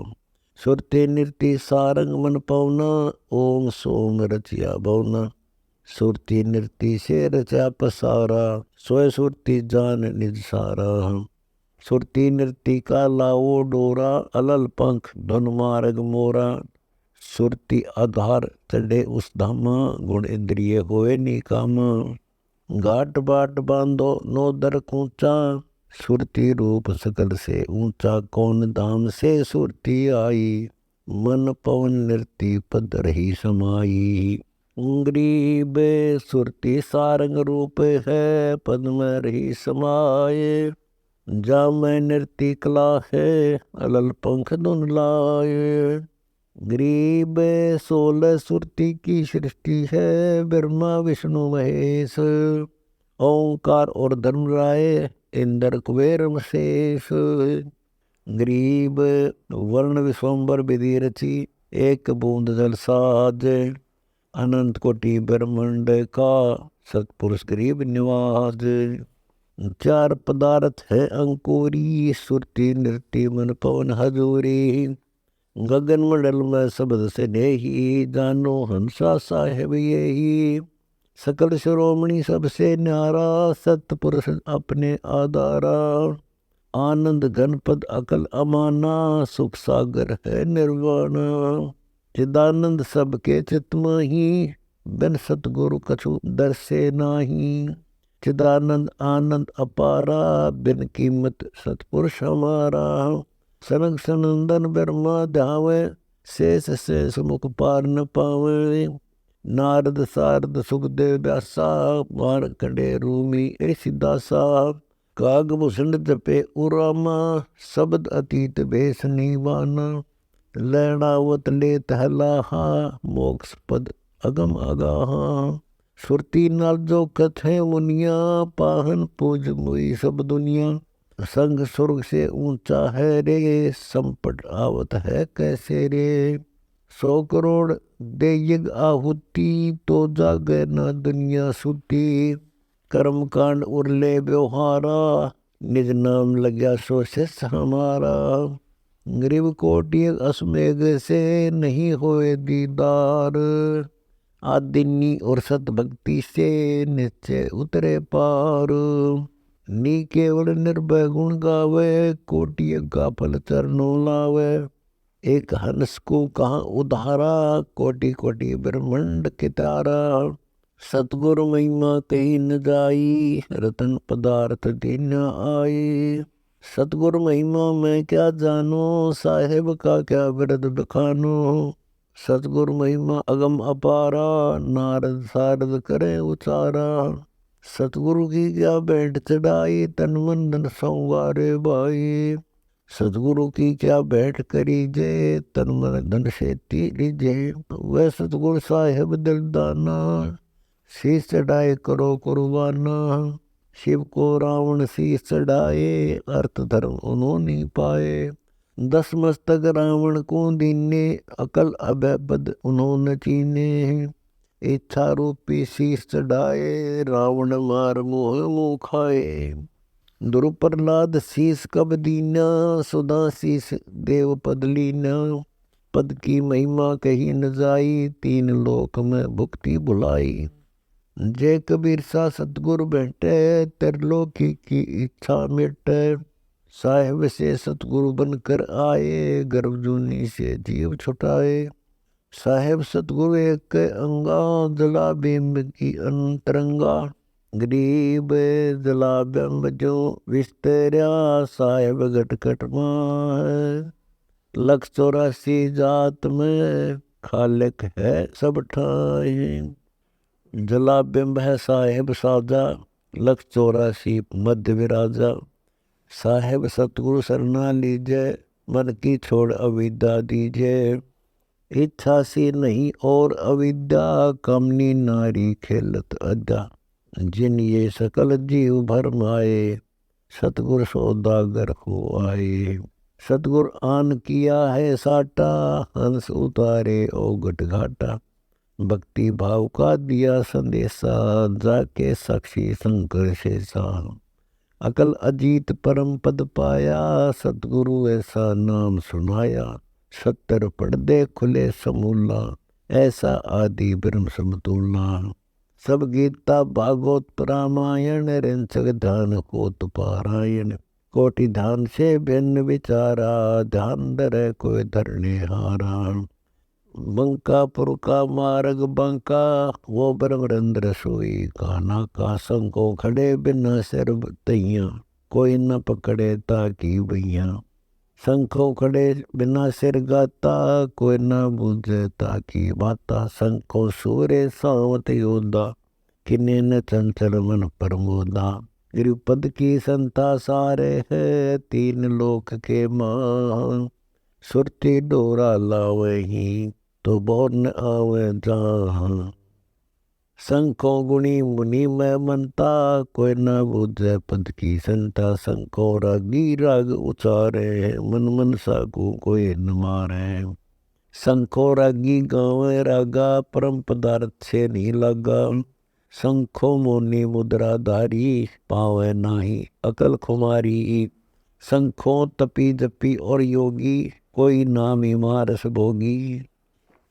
सुरते नृत्य सारंग मन पवना, ओम सोम रचिया भवना। सुरती नृत्य से रचा पसारा, सोए सुरती जान निज सारा। सुरती नृत्य का लाओ डोरा, अलल पंख धन मार्ग मोरा। सुरती आधार चढ़े उस धामा, गुण इंद्रिय होए निकामा। घाट बाट बांधो नो दर कूचा, सुरती रूप सकल से ऊंचा। कौन धाम से सुरती आई, मन पवन नृत्य पद रही समाई। गरीब सुरती सारंग रूप है, पद में रही समाये। जा मैं नृत्य कला है, अलल पंख धुन लाए। गरीब 16 सुरती की सृष्टि है, ब्रह्मा विष्णु महेश। ओंकार और धर्मराय, इंद्र कुबेर शेष। गरीब वर्ण विश्वम्बर विधि रची, एक बूंद जल साज। अनंत कोटि ब्रह्मांड का, सतपुरुष गरीब निवास। 4 पदार्थ है अंकुरी, सुरती नृत्य मन पवन हजूरी। गगन मंडल में शब्द से नेही, जानो हंसा साहेब यही। सकल शिरोमणि सबसे न्यारा, सतपुरुष अपने आधारा। आनंद घनपद अकल अमाना, सुख सागर है निर्वाण। चिदानंद सबके चित माही, बिन सतगुरु कछु दर्शे नाही। चिदानंद आनंद अपारा, बिन कीमत सतपुरुष हमारा। सनक सनंदन ब्रह्मा ध्यावे, शेष शेष मुख पार न पावे। नारद सारद सुखदेव व्यासा, मारकंडे रूमी ऋषिदासा। कागभूषण जपे उरामा, शब्द अतीत भेष निवाना। लैणावत लेत हलाहा, मोक्ष पद अगम अगाहा। सुरती नाल जो कथे मुनिया, पाहन पूज मुई सब दुनिया। संग स्वर्ग से ऊंचा है रे, संपट आवत है कैसे रे। 100 करोड़ दे यज्ञ आहुति, तो जागे न दुनिया सुती। कर्म कांड उरले व्यवहारा, निज नाम लग्या सो शिष हमारा। गरीब कोटि असमेघ से, नहीं होए दीदार। आदिनी और सत भक्ति से, निश्चय उतरे पार। नी केवल निर्भय गुण गावे, कोटि का फल चरणों लावे। एक हंस को कहा उधारा, कोटि कोटि ब्रह्मांड के तारा। सतगुरु महिमा कही न जाई, रतन पदार्थ दिन आई। सतगुरु महिमा मैं क्या जानो, साहेब का क्या बिरद बखानो। सतगुरु महिमा अगम अपारा, नारद सारद करे उचारा। सतगुरु की क्या भेंट चढ़ाई, तन मन धन संवारे भाई। सतगुरु की क्या भेंट करी जे, तन मन धन से तीजे। वह सतगुरु साहेब दिलदाना, शीश चढ़ाए करो कुर्बाना। शिव को रावण शीश चढ़ाए, अर्थ धर्म उन्होंने पाए। 10 मस्तक रावण को दीने, अकल अभय पद उन्होंने चीने। इच्छा रूपी शीश चढ़ाए, रावण मार मोह मुँह खाए। दुरु प्रहलाद शीश कब दीना, सुधा शीश देव पद लीना। पद की महिमा कही न जाई, 3 लोक में भुक्ति बुलाई। जय कबीर सा सतगुरु भेंटे, त्रिलोकी की इच्छा मिटे। साहेब से सतगुरु बनकर आए, गर्भ जूनी से जीव छुटाए। साहेब सतगुरु एक अंगा, जला बिंब की अंतरंगा। गरीब जला बिंब जो विस्तरिया, साहेब घट माह। 184 जात में, खालिक है सब ठाई। जला बिंब है साहेब साजा, 184 मध्य विराजा। साहेब सतगुरु सरना लीजे, मन की छोड़ अविद्या दीजे। इच्छा से नहीं और अविद्या, कामनी नारी खेलत अद्या। जिन ये सकल जीव भरमाए, सतगुरु सौदागर हो आए। सतगुरु आन किया है साटा, हंस उतारे ओगट घाटा। भक्ति भाव का दिया संदेशा, जाके साक्षी शंकर शेषा। अकल अजीत परम पद पाया, सतगुरु ऐसा नाम सुनाया। 70 पर्दे खुले समूला, ऐसा आदि ब्रह्म समतुला। सब गीता भागवत रामायण, रिंचक ध्यान होत पारायण। कोटि ध्यान से भिन्न विचारा, ध्यान धरे कोई धरने हारा। बंकापुर का मार्ग बंका, वो ब्रह्मरंद्र सोई काना का। संको खड़े बिना सिर तैया, कोई न पकड़े ताकि भैया। शंखों खड़े बिना सिर गाता, कोई न बूझे ताकि बाता। शंखों सूर्य सावत योद्धा, किन्ने न चंचल मन प्रमोदा। गिरिपद की संता सारे है, 3 लोक के मां। सुरती डोरा लावे ही, तो बहुत न आवे जहाँ। शंखों गुणी मुनि में मनता, कोई न बूझे पद की संता। शंखों रागी राग उचारे, मन मन साकू कोई न मारे। शंखों रागी गावे रागा, परम पदार्थ से नहीं लगा। शंखों मोनी मुद्रा धारी, पावे नाही अकल खुमारी। शंखों तपी जपी और योगी, कोई नाम इमारस भोगी।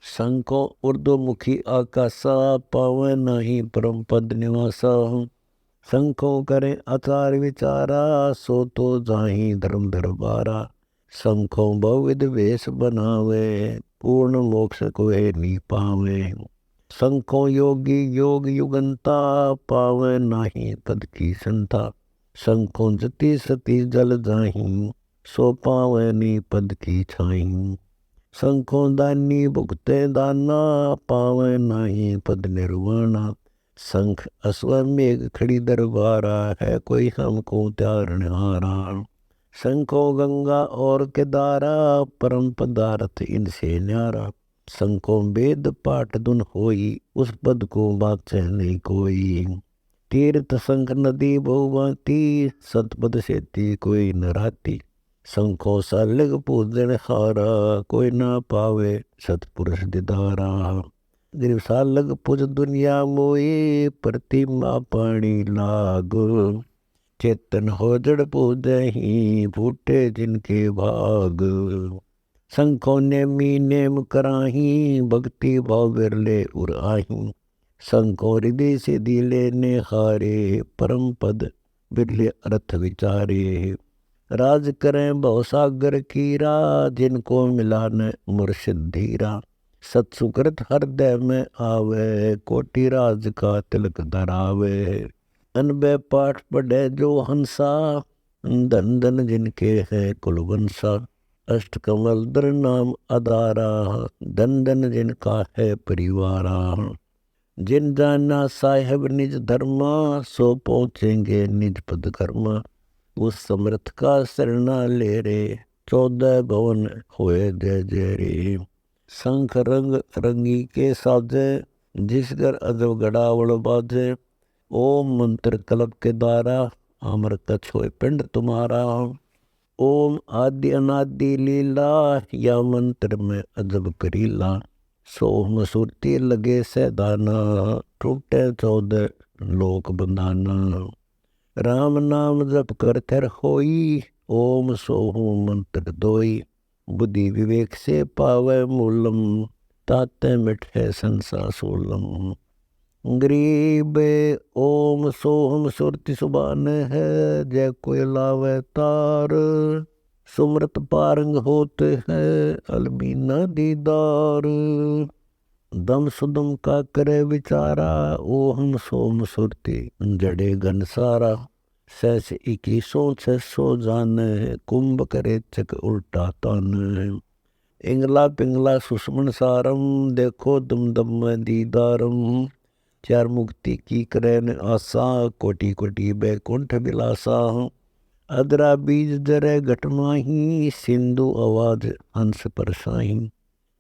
शंखो ऊर्ध्वमुखी आकाशा, पावे नाही परम पद निवासा। शंखो करे आचार विचारा, सो तो जाहि धर्म दरबारा। शंखो बहुविध वेश बनावे, पूर्ण मोक्ष कोय नी पावे। शंखो योगी योग युगंता, पावे नाही पद की संता। शंखो जति सती जल जाहि, सो पावे नी पद की छाई। शंखो दानी भुगते दाना, पावे नाही पद निर्वाणा। शंख अश्वमेघ खड़ी दरबारा, है कोई हमको त्यारण हारा। शंखो गंगा और केदारा, परम पदार्थ इनसे न्यारा। शंखो वेद पाठ धुन होई, उस पद को बाचे नहीं कोई। तीर्थ शंख नदी बहुभांति, सतपद सेती कोई न राती। शंखो सालिग पूजन हारा, कोई ना पावे सतपुरुष दिदारा। गिर सालग पूज दुनिया मोई, प्रतिमा पाणी लाग। चेतन हो जड़ पूजहि, फूटे जिनके भाग। शंखो नेमी नेम कराही, भक्ति भाव बिरले उर आही। शंखो हृदय से दिले ने हारे, परम पद बिरले अर्थ विचारे। राज करें बहुसागर कीरा, जिनको मिला न मुर्शिद धीरा। सत्सुकृत हृदय में आवे, कोटि राज का तिलक धरावे। अनबे पाठ पढ़े जो हंसा, धन धन जिनके है कुलवंशा। अष्ट कमल दर नाम अदारा, धन धन जिनका है परिवारा। जिन जाना साहेब निज धर्मा, सो पहुँचेंगे निज पद कर्मा। उस समर्थ का शरणा ले रे, 14 भवन होए जय जय रे। शंख रंग रंगी के साजे, जिस घर अजब गड़ावड़ बाजे। ओम मंत्र कल्प के द्वारा, अमर कछ होए पिंड तुम्हारा। ओम आदि अनादि लीला, या मंत्र में अजब करीला। सोहम सुरती लगे से दाना, टूटे 14 लोक बंधाना। राम नाम जप कर कर होई, ओम सोहू मंत्र दोई। बुद्धि विवेक से पावे मूलम, ताते मिठे संसा सोलम। गरीब ओम सोहम सुरति सुबान है, जय कोई लावे तार। सुमृत पारंग होते हैं, अलमीना दीदार। दम सुदम का करे विचारा, ओहम सोम सुरति जड़े घन सारा। सहस इकी सोच सो जाने, कुंभ करे चक उल्टा तान। इंगला पिंगला सुषमन सारम, देखो तुम दम में दीदारम। चार मुक्ति की करेन आशा, कोटि कोटि बैकुंठ विलासा। अदरा बीज जरे घटमाही, सिंधु आवाज हंस परसाही।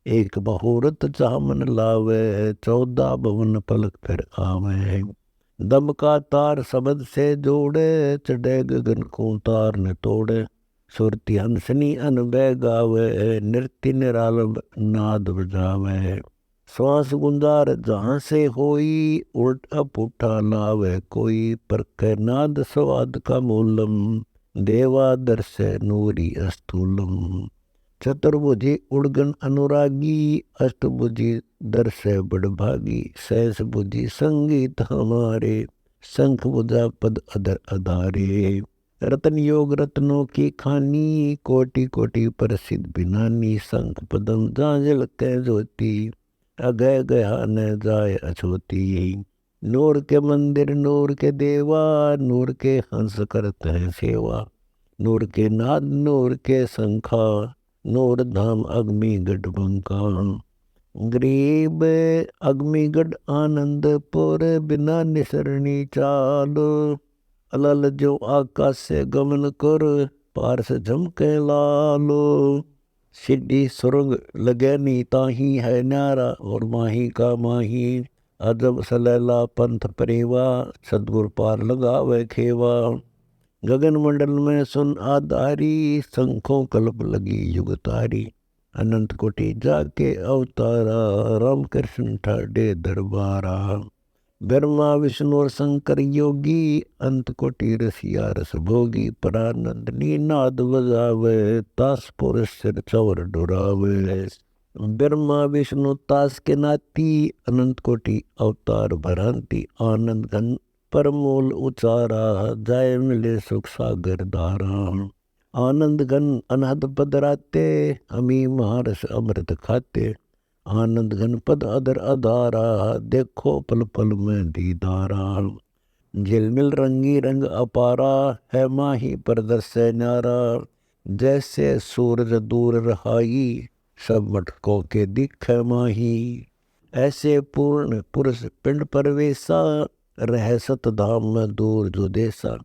एक बहुरत चामन लावे, 14 भवन पलक फिर आवे। दम का तार शब्द से जोड़े, चढ़े गगन को तार न तोड़े। सुरती हंसनी अनबे गावे, नृत्य निरालंब नाद बजावे। श्वास गुंजार जहाँ से होई, उल्टा पुठा लावे कोई। पर नाद स्वाद का मूलम, देवा दर्श नूरी अस्तूलम। चतुर्भुजी उड़गन अनुरागी, अष्टभुजी दर्श बड़भागी। सहस बुद्धि संगीत हमारे, शंख बुझा पद अदर अधारे। रतन योग रत्नों की खानी, कोटि कोटि प्रसिद्ध बिनानी। शंख पदम जांजल कै ज्योति, अगय गया न जाय अछोती। नूर के मंदिर नूर के देवा, नूर के हंस करते हैं सेवा। नूर के नाद नूर के शंखा, नूर धाम अग्निगढ़ बंका। गरीब अग्निगढ़ आनंदपुर, बिना निसरणी चाल। अलल जो आकाश से गमन कर, पार से झमके लालो। सिद्धि सुरंग लगे नी ताही, है न्यारा और माही का माही। अजब सलैला पंथ परिवा, सदगुर पार लगावे खेवा। गगन मंडल में सुन आधारी, शंखों कल्प लगी युग तारी। अनंत कोटि जाके अवतारा, राम कृष्ण ठाडे दरबारा। ब्रह्मा विष्णु और शंकर योगी, अंत कोटि रसिया रस भोगी। परानंद नाद बजावे, तास पुरुष सिर चौर डुरावे। ब्रह्मा विष्णु तास के नाती, अनंत कोटि अवतार भरांति। आनंद घन परमूल उचारा, जाय मिले सुख सागर धारा। आनंद घन अनहद पद राते, हमी महारस अमृत खाते। आनंद घन पद अदर अधारा, देखो पल पल में दीदारा। झिलमिल रंगी रंग अपारा, है माही प्रदर्श न्यारा। जैसे सूरज दूर रहाई, सब मटकों के दिखे माही। ऐसे पूर्ण पुरुष पिंड परवेसा, रह सत धाम में दूर जो देसा।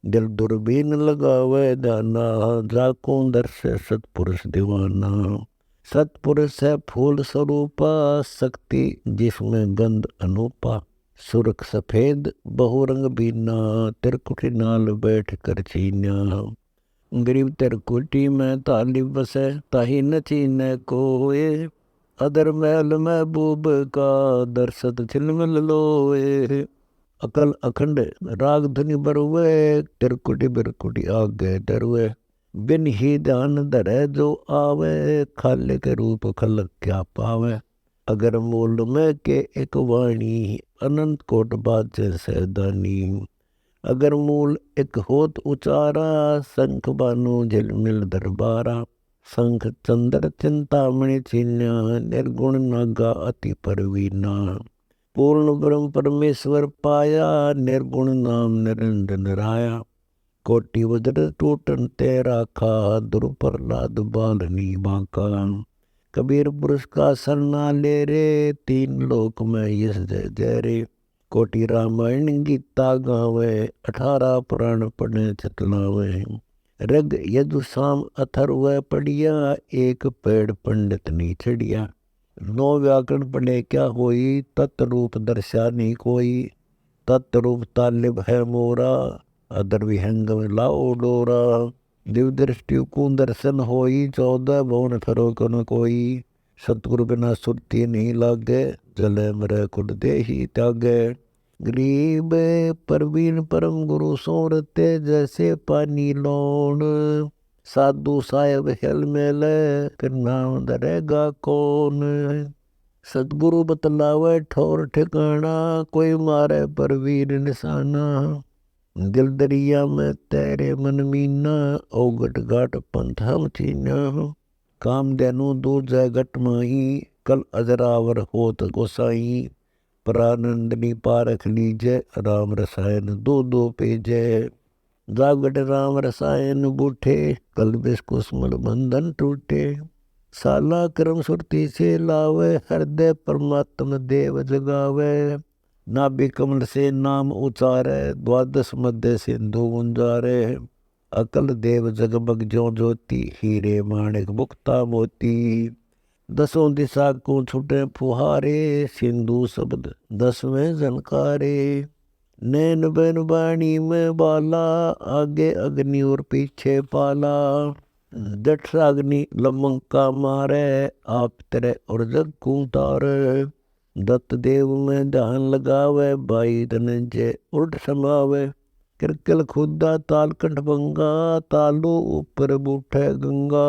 दिल दूरबीन लगावे दाना, जाको दर्श सतपुरुष दीवाना। सतपुरुष है फूल स्वरूपा, शक्ति जिसमें गंध अनूपा। सुरख सफेद बहुरंग बीना, तिरकुटी नाल बैठ कर चीन्या। गरीब तिरकुटी में ताली बसे, ताही न चीने कोए। अदर महल महबूब का, दर्शत छिलमिल लोए। अकल अखंड राग धुनि बरुए, तिरकुटी बिरकुटी आगे डरुए। बिन ही ध्यान धरे जो आवे, खाले के रूप खलक क्या पावे। अगर मूल में के एक वाणी, अनंत कोट बाजे सैदानी। अगर मूल एक होत उचारा, शंख बानु झिलमिल दरबारा। शंख चंद्र चिंतामणि चिन्या, निर्गुण नागा अति परवीना। पूर्ण ब्रह्म परमेश्वर पाया, निर्गुण नाम निरंजन नराया। कोटि वज्र टूटन ते राखा, दुर प्रहलाद बालनी बांका। कबीर पुरुष का सरना ले रे, तीन लोक में यश जय जय रे। कोटि रामायण गीता गावे, 18 पुराण पढ़े चतलावे। रग यदु साम अथर्व पढ़िया, एक पेड़ पंडित नी चढ़िया। 9 व्याकरण पढ़े क्या होई, तत्रूप दर्शा नहीं कोई। तत्रूप तालिब है मोरा, अदर विहंग लाओ डोरा। दिव दृष्टि को दर्शन होई, 14 भवन फिरो कन कोई। सतगुरु बिना सुरती नहीं लागे, जले मरे कुट दे ही त्यागे। गरीब परवीन परम गुरु सोरते, जैसे पानी लोण। साधु साहेब हेल मेले, फिर नाम धरेगा कौन। सतगुरु बतलावे ठौर ठिकाना, कोई मारे परवीर निशाना। दिल दरिया में तैरे मन मीना, औगट घाट पंथ हम चीना। काम देनु दूर जय घट माही, कल अजरावर होत गोसाई। परानंदनी पारख लीजय, राम रसायन दो दो पेजय। जागट राम रसायन बूठे, कल बिस कुसमल बंधन टूटे। साला क्रम सुरती से लावे, हृदय परमात्म देव जगावे। नाभि कमल से नाम उचारे, द्वादश मध्य सिंधु गुंजारे। अकल देव जगमग ज्यों ज्योति, हीरे माणिक मुक्ता मोती। 10 दिशा को छुटे फुहारे, सिंधु शब्द 10वें झनकारे। नैन बैन बाणी में बाला, आगे अग्नि और पीछे पाला। जठराग्नि लमंका मारे, आप तेरे और जग को तारे। दत्त देव में ध्यान लगावे, बाई धनंजय उल्ट समावे। किरकिल खुदा ताल कंठ भंगा, तालू ऊपर बूठे गंगा।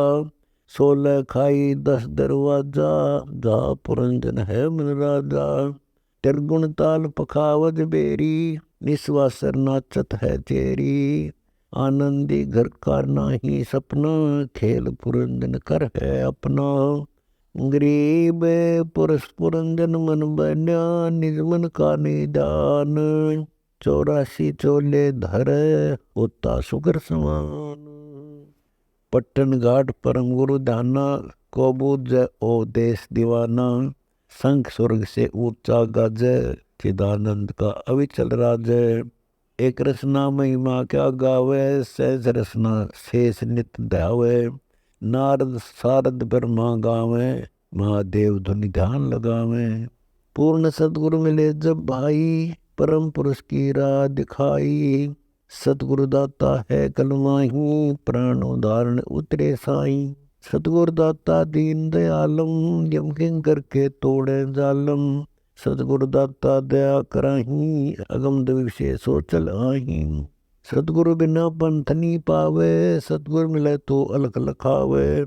16 खाई 10 दरवाजा, जा पुरंजन है मन राजा। त्रिगुण ताल पखावज बेरी, निस्वासर नाचत है चेरी। आनंदी घर का नाही सपना, खेल पुरंजन कर है अपना। गरीब पुरुष पुरंजन मन बन्या, निज मन का निदान। 84 चोले धर, होता सुगर समान। पट्टन घाट परम गुरु ध्याना, को बूझ ओ देश दीवाना। शंख स्वर्ग से ऊंचा गाजे, चिदानंद का अविचल राजे। एक रसना महिमा क्या गावे, सहज रसना शेष नित ध्यावे। नारद सारद ब्रह्मा गावे, महादेव धुनि ध्यान लगावे। पूर्ण सतगुरु मिले जब भाई, परम पुरुष की राह दिखाई। सतगुरु दाता है कलमाही, प्राण उदाहरण उतरे साई। सतगुरु दाता दीन दयालम, यम किंकर के तोड़े जालम। सतगुरु दाता दया कराही, अगम विषय सोचल आही। सतगुरु बिना पंथ नी पावे, सतगुरु मिले तो अलख लखावे।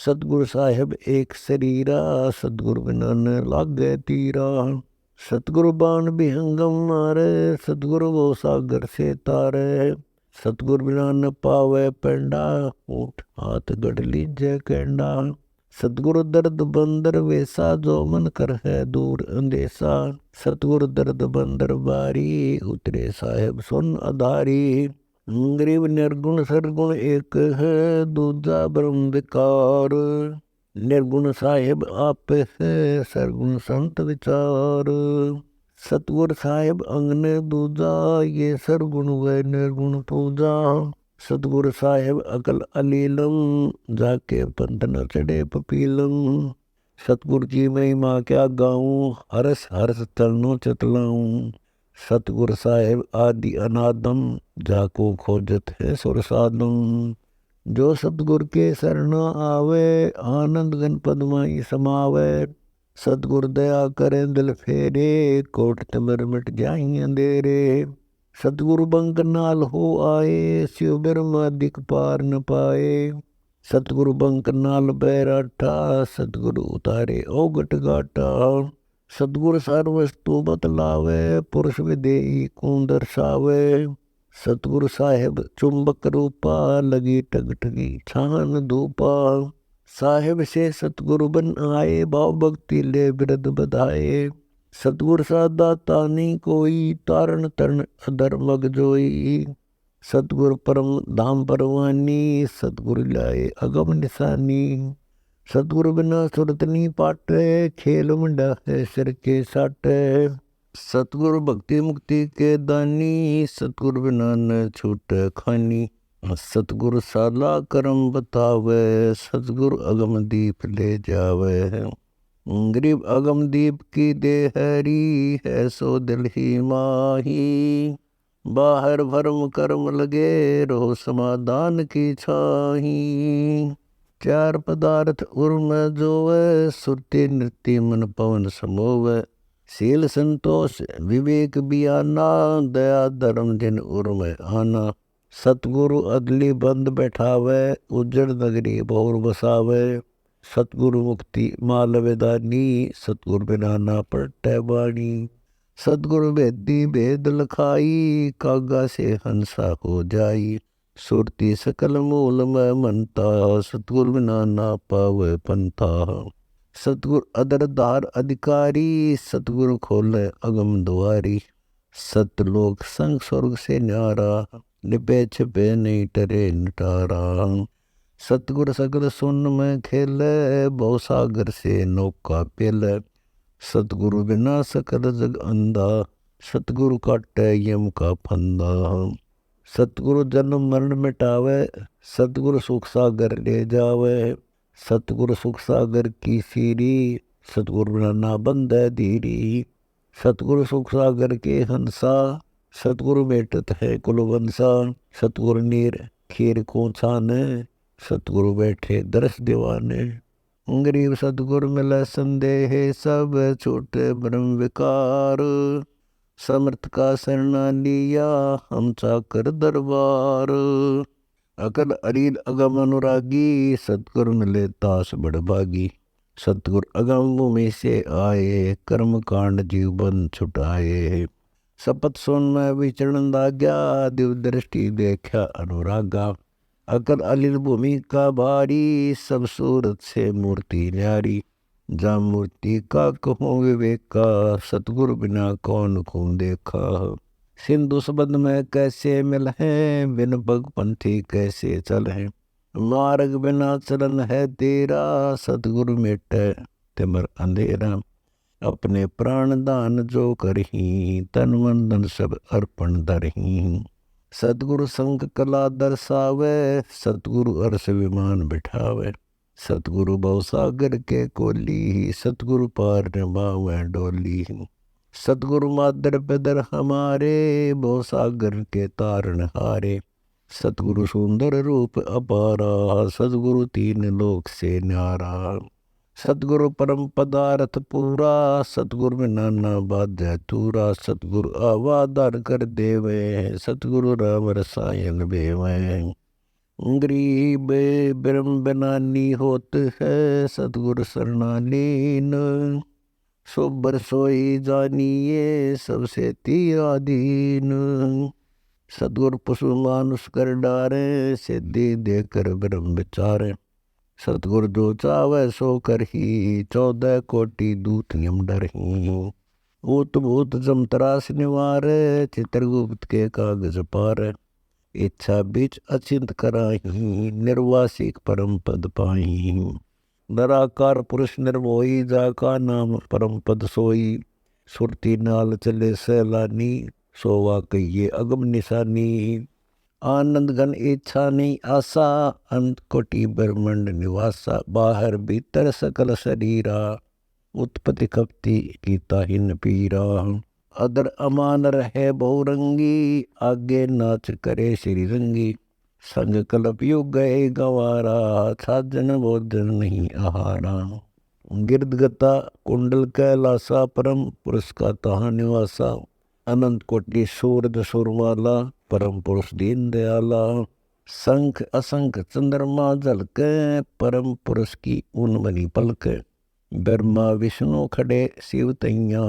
सतगुरु साहेब एक शरीरा, सतगुरु बिना न लागे तीरा। सतगुरु बाण बिहंगम मारे, सतगुरु वो सागर से तारे। सतगुरु बिना न पावे पेंडा, ऊठ हाथ गढ़ लीजे केंडा। सतगुरु दर्द बंदर वेसा, जो मन कर है दूर अंदेशा। सतगुरु दर्द बंदर बारी, उतरे साहेब सुन आधारी। गरीब निर्गुण सरगुण एक है, दूजा ब्रह्म विकार। निर्गुण साहेब आप है, सरगुण संत विचार। सतगुर साहेब अंगने दूजा, ये सरगुण व निर्गुण पूजा। सतगुरु साहेब अकल अलीलम, जाके पंथ न चढ़े पपीलम। सतगुरु जी महिमा क्या गाऊं, हरस हरस चरणों चतलाऊं। सतगुरु साहेब आदि अनादम, जाको खोजत है सुर साधम। जो सतगुरु के शरण आवे, आनंद गन पदमाई समावे। सतगुरु दया करें दिल फेरे, कोट तिमिर मिट जाई अंधेरे। सतगुरु बंक नाल हो आए, शिव ब्रह्म अधिक पार न पाए। सतगुरु बंक नाल बैराठा, सतगुरु उतारे औगट घाटा। सतगुरु सार वस्तु बतलावे, पुरुष विदेही को दर्शावे। सतगुरु साहेब चुंबक रूपा, लगी टगटगी छान धूपा। साहेब से सतगुरु बन आए, भाव भक्ति ले बिरद बधाए। सतगुरु सादा तानी कोई, तारण तरण अधर्मग जोई। सतगुरु परम धाम परवानी, सतगुरु लाए अगम निशानी। सतगुरु बिना सुरत नहीं पाटे, खेल मंडा है सिर के साटे। सतगुरु भक्ति मुक्ति के दानी, सतगुरु बिना न छूट खानी। सतगुरु साला करम बतावे, सतगुरु अगम दीप ले जावे। गरीब अगम दीप की देहरी है, सो दिल ही माही। बाहर भरम कर्म लगे, रो समाधान की छाही। चार पदार्थ उर्म जोवे, सुरति नृत्य मन पवन समोवे। शील संतोष विवेक बियाना, दया धर्म जिन उर्म आना। सतगुरु अदली बंद बैठावे, उज्जड़ नगरी बहुर बसावे। सतगुरु मुक्ति माल वेदानी, सतगुरु बिना ना पलटै बाणी। सतगुरु भेदी भेद लखाई, कागा से हंसा हो जाई। सुरती सकल मूल में मनता, सतगुरु बिना ना पावे पंथा। सतगुरु अदरधार अधिकारी, सतगुरु खोले अगम द्वारी। सतलोक संग स्वर्ग से न्यारा, निपे छिपे नहीं टरे नटारा। सतगुरु सगल सुन में खेले, बहु सागर से नौका पेले। सतगुरु बिना सकल जग अंधा, सतगुरु काटे यम का फंदा। सतगुरु जन्म मरण मिटावे, सतगुरु सुख सागर ले जावे। सतगुरु सुख सागर की सीरी, सतगुरु बिना ना बंधे धीरी। सतगुरु सुख सागर के हंसा, सतगुरु मेटत है कुलवंसा। सतगुरु नीर खीर को छाने, सतगुरु बैठे दरस दीवाने। गरीब सतगुरु मिले संदेह, सब छोटे ब्रह्म विकार। समर्थ का शरणा लिया, हम चाकर दरबार। अकल अरील अगम अनुरागी, सतगुरु मिले तास बड़भागी। सतगुरु अगम भूमि से आए, कर्म कांड जीवन छुटाए। सपत सोन में विचरण लाग्या, दिव दृष्टि देखा अनुरागा। अकल अलील भूमि का भारी, सब सूरत से मूर्ति न्यारी। जा मूर्ति का कहूँ विवेक का, सतगुरु बिना कौन को देखा। सिंधु सबद में कैसे मिल है, बिन पग पंथी कैसे चल है। मार्ग बिना चलन है तेरा, सतगुरु मिटे तिमर अंधेरा। अपने प्राण दान जो करही, तन मन धन सब अर्पण धरही। सतगुरु संग कला दर्शावे, सतगुरु अरस विमान बिठावे। सतगुरु भवसागर के कोली, सतगुरु पार निभावे डोली। सतगुरु मादर पेदर हमारे, भवसागर के तारण हारे। सतगुरु सुंदर रूप अपारा, सतगुरु तीन लोक से न्यारा। सतगुरु परम पदारथ पूरा, सतगुरु में नाना बाध्य तूरा। सतगुरु आवादान कर देवे, सतगुरु राम रसायन बेवे। गरीब ब्रह्म बनानी होत है, सतगुरु शरणालीन। सोबर सोई जानिए, सबसे तीराधीन। सतगुरु पशु मानुष कर डारे, सिद्धि देकर ब्रह्म विचारे। सतगुरु जो चावै सो करही, 14 कोटि दूत नियम डरही। ऊत भूत जम तरास निवारे, चित्रगुप्त के कागज पार। इच्छा बीच अचिंत कराही, निर्वासिक परम पद पाही। निराकार पुरुष निर्मोही, जाका नाम परम पद सोई। सुरती नाल चले सैलानी, सोवा कहिए अगम निशानी। आनंद घन इच्छा नहीं आशा, अंत कोटि ब्रह्मंड निवासा। बाहर भीतर सकल शरीरा, उत्पत्ति कपति कीता हिन पीरा। अदर अमान रहे बहुरंगी, आगे नाच करे श्री रंगी। संग कल्प युग गए गवारा, साजन भोजन नहीं आहारा। गिरदगता कुंडल कैलासा, परम पुरुष का तहा निवासा। अनंत कोटि सूरज सुरमाला, परम पुरुष दीन दयाला। संख असंख चंद्रमा झलके, परम पुरुष की ऊन बनी पलक। ब्रह्मा विष्णु खड़े शिव तैया,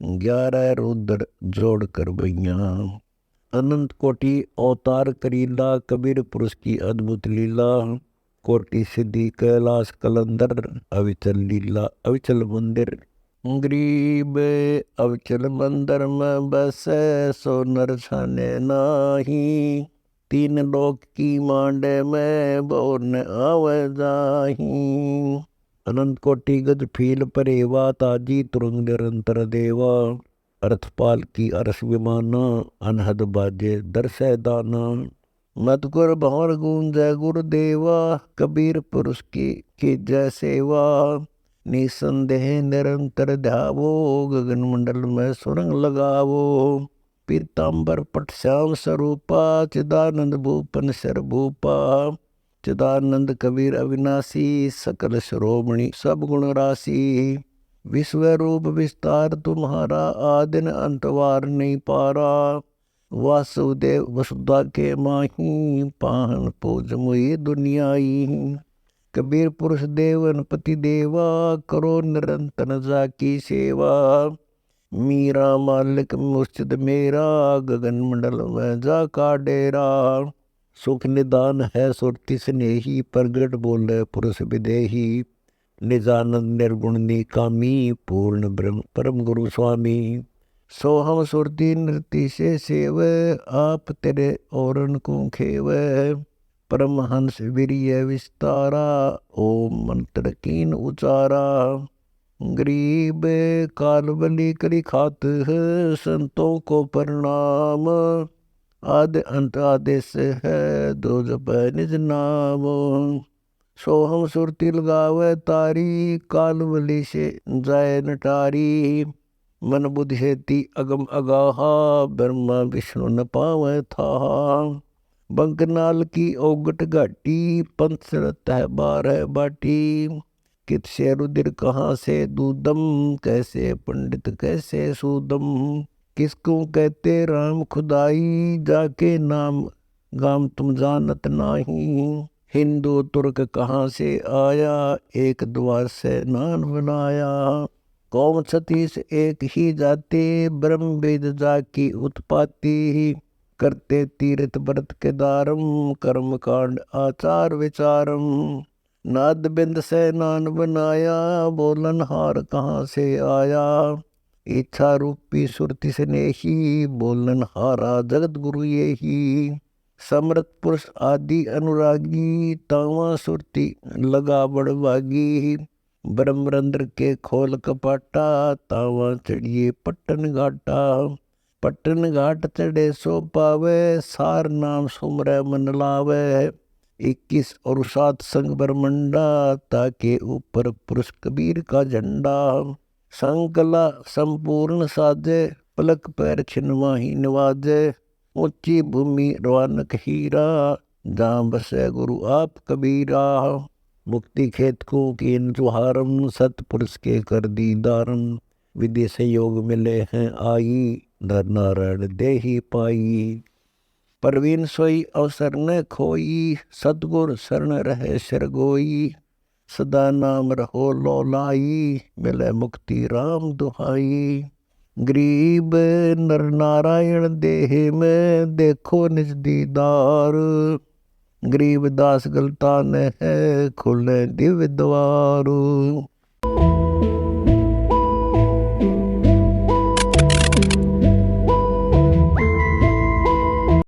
11 रुद्र जोड़ कर बैया। अनंत कोटि अवतार करीला, कबीर पुरुष की अद्भुत लीला। कोटि सिद्धि कैलाश कलंदर, अविचल लीला अविचल मंदिर। गरीब अविचल मंदिर में बसे, सो नर छाने नाही। 3 लोक की मांडे में, बोर न आवे जाही। अनंत कोटि गज फील परेवा, ताजी तुरंग निरंतर देवा। अर्थपाल की अरस विमाना, अनहद बाजे दर्शय दाना। मत गुर भंवर गूंजय गुरुदेवा, कबीर पुरुष की जय सेवा। निसंदेह निरंतर ध्यावो, गगन मंडल में सुरंग लगावो। पीताम्बर पट श्याम स्वरूपा, चिदानंद भूपन शर भूपा। चिदानंद कबीर अविनाशी, सकल श्रोमणि सब गुण राशि। विश्व रूप विस्तार तुम्हारा, आदिन अंतवार नहीं पारा। वासुदेव वसुधा के माही, पाहन पूज मुई दुनियाई। कबीर पुरुष देवन पति देवा, करो निरंतर जाकी सेवा। मीरा मालिक मुर्शिद मेरा, गगन मंडल में जाका डेरा। सुख निदान है सुरति स्नेही, प्रगट बोले पुरुष विदेही। निजानंद निर्गुण निकामी, पूर्ण ब्रह्म परम गुरु स्वामी। सो हम सुरति नृति से सेव, आप तेरे औरन को खेव। परमहंस वीर्य विस्तारा, ओम मंत्र कीन उचारा। गरीब काल बलि करी खात है, संतों को प्रणाम। आदि अंत आदेश है, दो जप निज नाम। सो हम सुरती लगावे तारी, काल बलि से जाय नटारी। मन बुद्धि हेती अगम अगाहा, ब्रह्मा विष्णु न पावे था। बंकनाल की ओगट घाटी, पंथ रत है 12 बाटी। कित से रुधिर कहाँ से दूदम, कैसे पंडित कैसे सूदम। किसको कहते राम खुदाई, जाके नाम गाम तुम जानत नाही। हिंदू तुर्क कहाँ से आया, एक द्वार से नान बनाया। कौम छत्तीस एक ही जाते, ब्रह्म वेद जाकी उत्पाती। करते तीर्थ व्रत के दारम, कर्म कांड आचार विचारम। नाद बिंद से नान बनाया, बोलन हार कहाँ से आया। इच्छा रूपी सुरति स्नेही, बोलन हारा जगत गुरु ये ही। समर्थ पुरुष आदि अनुरागी, तावा सुरति लगा बड़वागी। ब्रह्मरंध्र के खोल कपाटा, तावा चढ़िए पट्टन घाटा। पट्टन घाट चढ़े सो पावे, सार नाम सुमरै मन लावे। 21 और 7 संग ब्रह्मंडा, ताके ऊपर पुरुष कबीर का झंडा। संकला संपूर्ण साजे, पलक पैर छिनवाही निवाजे। ऊंची भूमि रवानक हीरा, जहाँ बसे गुरु आप कबीरा। मुक्ति खेत को कीन जुहारम, सतपुरुष के कर दीदारम। विधि से योग मिले हैं आई, नर नारायण दे ही पाई। परवीन सोई अवसर न खोई, सतगुर शरण रहे सिरगोई। सदा नाम रहो लौलाई, मिले मुक्ति राम दुहाई। गरीब नर नारायण देह में, देखो निज दीदार। गरीब दास गलता न है, खुले दिव्य द्वार।